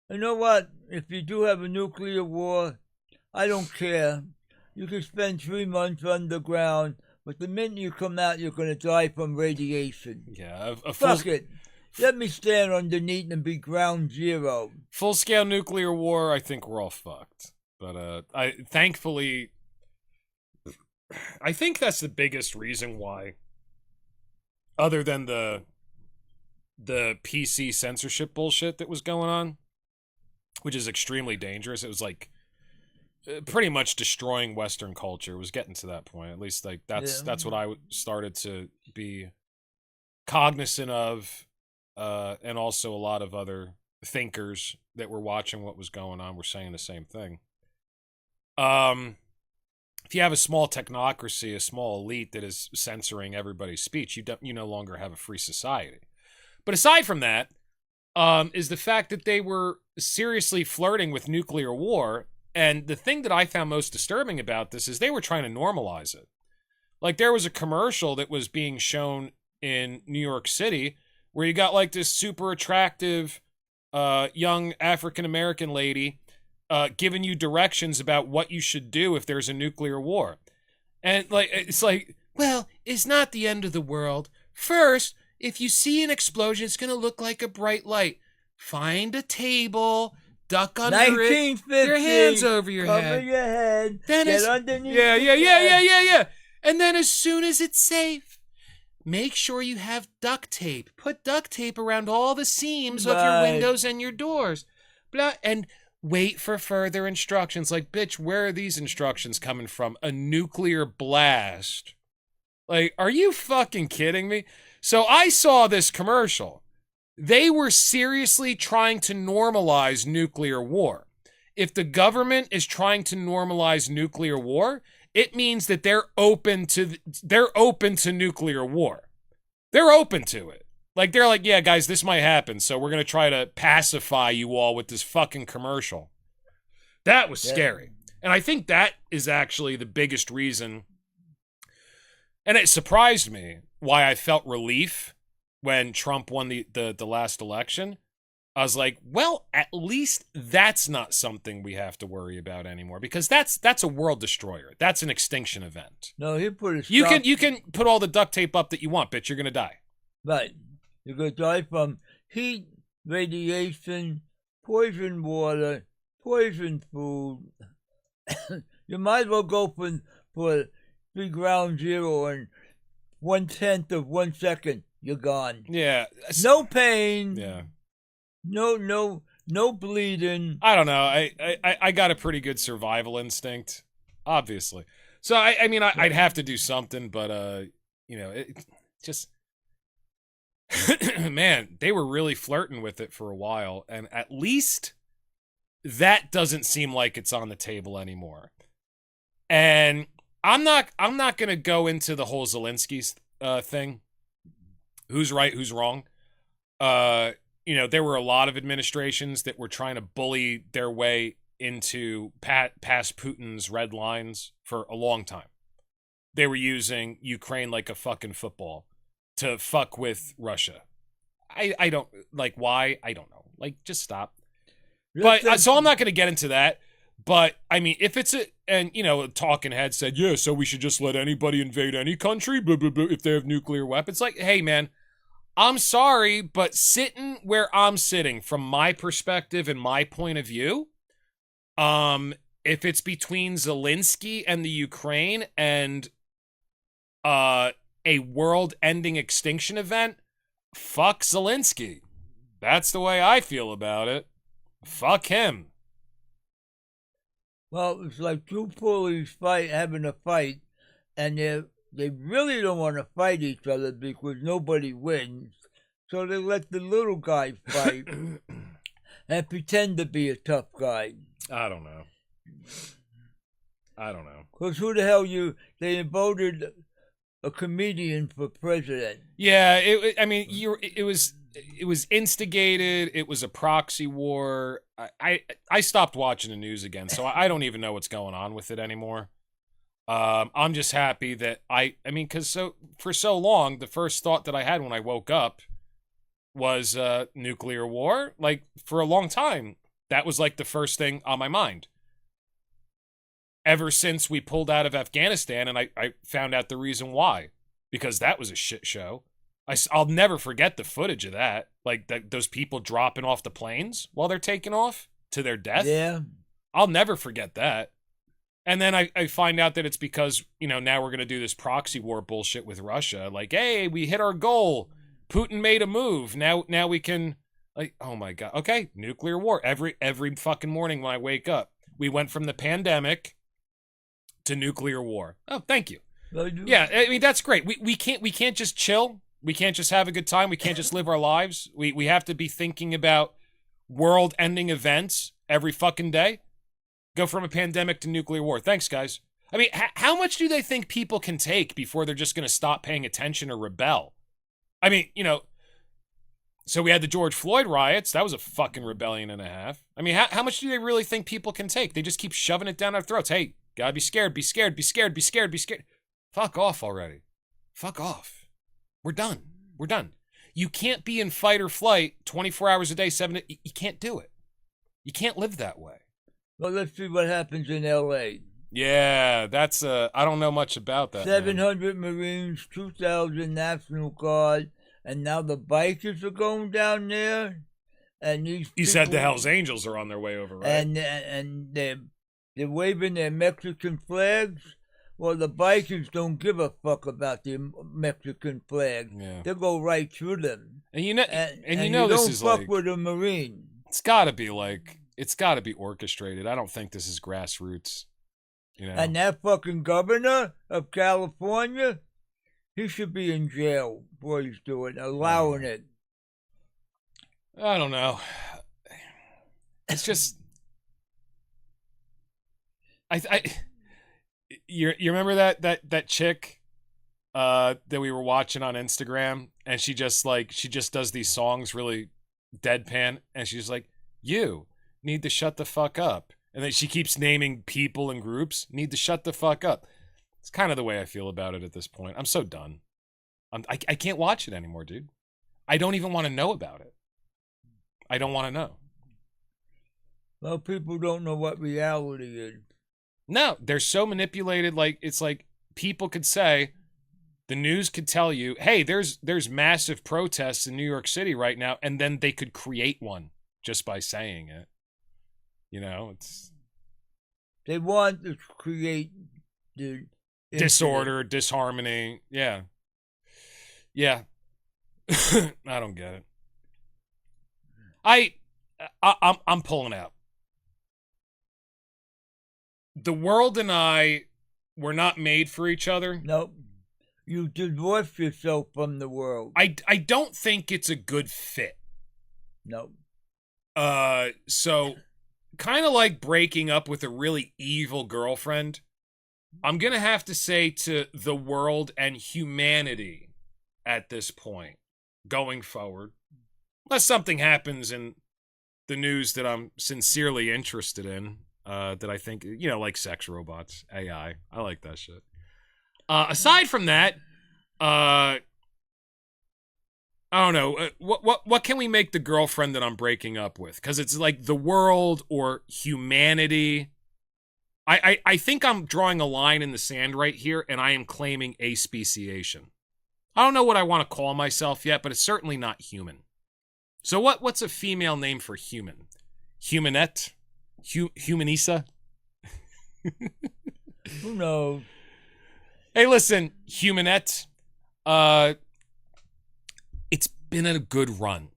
you know what? If you do have a nuclear war, I don't care. You can spend 3 months underground, but the minute you come out, you're going to die from radiation. Yeah, a Fuck it. Let me stand underneath and be ground zero. full-scale nuclear war, I think we're all fucked. But thankfully, I think that's the biggest reason why, other than the the PC censorship bullshit that was going on, which is extremely dangerous. It was like pretty much destroying Western culture. It was getting to that point. At least like that's what I started to be cognizant of, and also a lot of other thinkers that were watching what was going on were saying the same thing. If you have a small technocracy, a small elite that is censoring everybody's speech, you no longer have a free society. But aside from that, is the fact that they were seriously flirting with nuclear war. And the thing that I found most disturbing about this is they were trying to normalize it. Like, there was a commercial that was being shown in New York City where you got like this super attractive young African-American lady giving you directions about what you should do if there's a nuclear war. And like, it's like, well, it's not the end of the world. First, if you see an explosion, it's going to look like a bright light. Find a table, duck under it, your hands over your head. Cover your head, then get underneath Yeah. And then as soon as it's safe, make sure you have duct tape. Put duct tape around all the seams of your windows and your doors. Blah, and wait for further instructions. Like, bitch, where are these instructions coming from? A nuclear blast. Like, are you fucking kidding me? So I saw this commercial. They were seriously trying to normalize nuclear war. If the government is trying to normalize nuclear war, it means that they're open to nuclear war. They're open to it. Like, they're like, yeah, guys, this might happen, so we're going to try to pacify you all with this fucking commercial. That was scary. And I think that is actually the biggest reason, and it surprised me, why I felt relief when Trump won the last election. I was like, well, at least that's not something we have to worry about anymore, because that's a world destroyer. That's an extinction event. No, he put a stop. You can put all the duct tape up that you want, bitch. You're gonna die. Right. You're gonna die from heat, radiation, poison water, poison food. You might as well go for 3 ground zero and 1/10 of 1 second. You're gone. Yeah. No pain. Yeah. No bleeding. I don't know. I got a pretty good survival instinct, obviously. So I mean, I'd have to do something, but it just man, they were really flirting with it for a while, and at least that doesn't seem like it's on the table anymore. And I'm not gonna go into the whole Zelensky thing. Who's right? Who's wrong? There were a lot of administrations that were trying to bully their way into past Putin's red lines for a long time. They were using Ukraine like a fucking football to fuck with Russia. I don't, like, why? I don't know. Like, just stop. But, so I'm not going to get into that. But, I mean, if it's a talking head said, yeah, so we should just let anybody invade any country, blah, blah, blah, if they have nuclear weapons. Like, hey, man, I'm sorry, but sitting where I'm sitting, from my perspective and my point of view, if it's between Zelensky and the Ukraine and a world-ending extinction event, fuck Zelensky. That's the way I feel about it. Fuck him. Well, it's like two bullies having a fight, and they really don't want to fight each other because nobody wins. So they let the little guy fight and pretend to be a tough guy. I don't know. Because who the hell they voted a comedian for president. Yeah, it was instigated. It was a proxy war. I stopped watching the news again, so I don't even know what's going on with it anymore. I'm just happy that because for so long, the first thought that I had when I woke up was nuclear war. Like, for a long time, that was like the first thing on my mind. Ever since we pulled out of Afghanistan, and I found out the reason why, because that was a shit show. I'll never forget the footage of that. Like, those people dropping off the planes while they're taking off to their death. Yeah. I'll never forget that. And then I find out that it's because, now we're going to do this proxy war bullshit with Russia. Like, hey, we hit our goal. Putin made a move. Now we can, like, oh my God. Okay, nuclear war. Every fucking morning when I wake up, we went from the pandemic to nuclear war. Oh, thank you. Yeah, I mean, that's great. We can't just chill. We can't just have a good time. We can't just live our lives. We have to be thinking about world-ending events every fucking day. Go from a pandemic to nuclear war. Thanks, guys. I mean, how much do they think people can take before they're just going to stop paying attention or rebel? I mean, you know, so we had the George Floyd riots. That was a fucking rebellion and a half. I mean, how much do they really think people can take? They just keep shoving it down our throats. Hey, gotta be scared, be scared, be scared, be scared, be scared. Fuck off already. Fuck off. We're done. We're done. You can't be in fight or flight 24 hours a day, 7 days. You can't do it. You can't live that way. Well, let's see what happens in L.A. Yeah, that's, I don't know much about that. 700 Marines, 2,000 National Guard, and now the bikers are going down there. And you said the Hells Angels are on their way over, right? And they're waving their Mexican flags. Well, the bikers don't give a fuck about the Mexican flag. Yeah. They'll go right through them. And you know, and this don't is fuck like, with a Marine. It's got to be orchestrated. I don't think this is grassroots. You know? And that fucking governor of California, he should be in jail for he's doing, allowing it. I don't know. It's just, you remember that chick that we were watching on Instagram, and she just does these songs really deadpan, and she's like, you need to shut the fuck up. And then she keeps naming people and groups. Need to shut the fuck up. It's kind of the way I feel about it at this point. I'm so done. I can't watch it anymore, dude. I don't even want to know about it. I don't want to know. Well, people don't know what reality is. No, they're so manipulated. Like, it's like people could say, the news could tell you, hey, there's massive protests in New York City right now, and then they could create one just by saying it. You know, they want to create the disorder, disharmony. Yeah. Yeah. I don't get it. I'm pulling out. The world and I were not made for each other. Nope. You divorced yourself from the world. I don't think it's a good fit. Nope. So kind of like breaking up with a really evil girlfriend, I'm going to have to say to the world and humanity at this point, going forward, unless something happens in the news that I'm sincerely interested in, that I think, you know, like sex robots, AI. I like that shit. Aside from that, I don't know. What can we make the girlfriend that I'm breaking up with? Because it's like the world or humanity. I think I'm drawing a line in the sand right here, and I am claiming aspeciation. I don't know what I want to call myself yet, but it's certainly not human. So what's a female name for human? Humanette? Humanisa? Who knows? Hey, listen, Humanette. It's been a good run,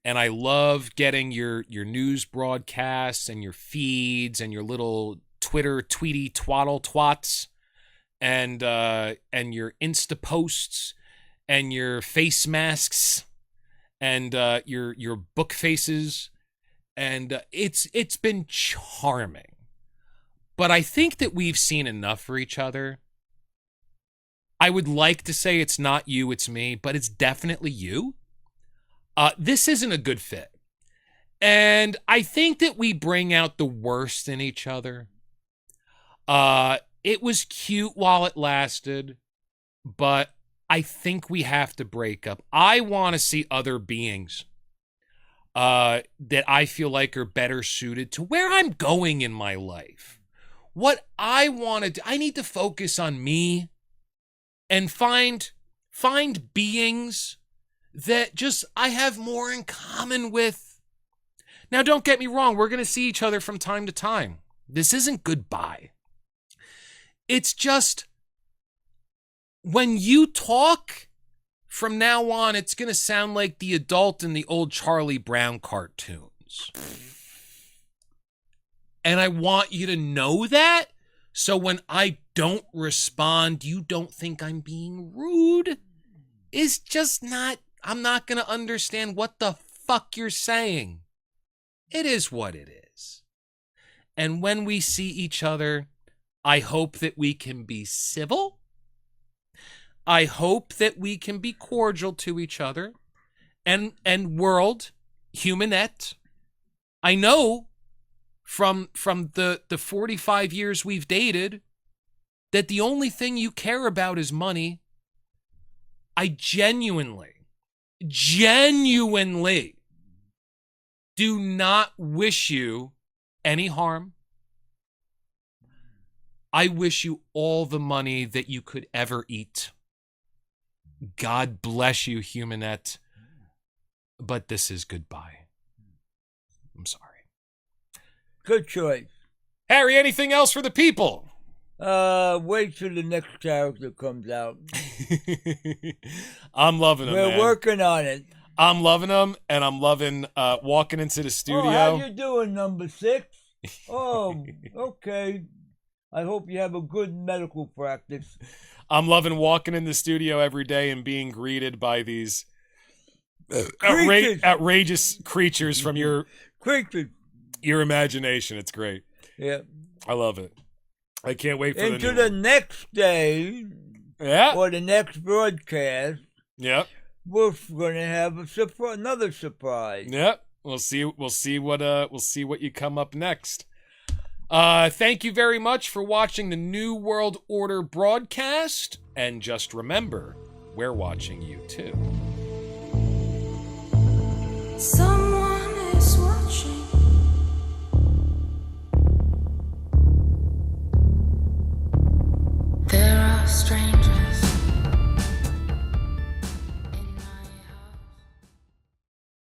and I love getting your news broadcasts and your feeds and your little Twitter tweety twaddle twats and your Insta posts and your face masks and your book faces, and it's been charming. But I think that we've seen enough for each other. I would like to say it's not you, it's me, but it's definitely you. This isn't a good fit. And I think that we bring out the worst in each other. It was cute while it lasted, but I think we have to break up. I want to see other beings that I feel like are better suited to where I'm going in my life. What I want to do, I need to focus on me and find beings that just I have more in common with. Now, don't get me wrong. We're going to see each other from time to time. This isn't goodbye. It's just when you talk from now on, it's going to sound like the adult in the old Charlie Brown cartoons. And I want you to know that, so when I don't respond, you don't think I'm being rude. It's just not, I'm not going to understand what the fuck you're saying. It is what it is. And when we see each other, I hope that we can be civil. I hope that we can be cordial to each other. And world, humanette, I know from the 45 years we've dated that the only thing you care about is money. I genuinely do not wish you any harm. I wish you all the money that you could ever eat. God bless you, humanette. But this is goodbye. I'm sorry. Good choice. Harry, anything else for the people? Wait till the next character comes out. I'm loving them, We're man. working on it. I'm loving them, and I'm loving walking into the studio. Oh, how you doing, number 6? Oh, okay. I hope you have a good medical practice. I'm loving walking in the studio every day and being greeted by these outrageous creatures from your imagination. It's great. Yeah. I love it. I can't wait for Into the next day. Yeah. Or the next broadcast. Yep. We're gonna have another surprise. Yep. We'll see what you come up next. Thank you very much for watching the New World Order broadcast, and just remember, we're watching you too. Someone is watching. There are strangers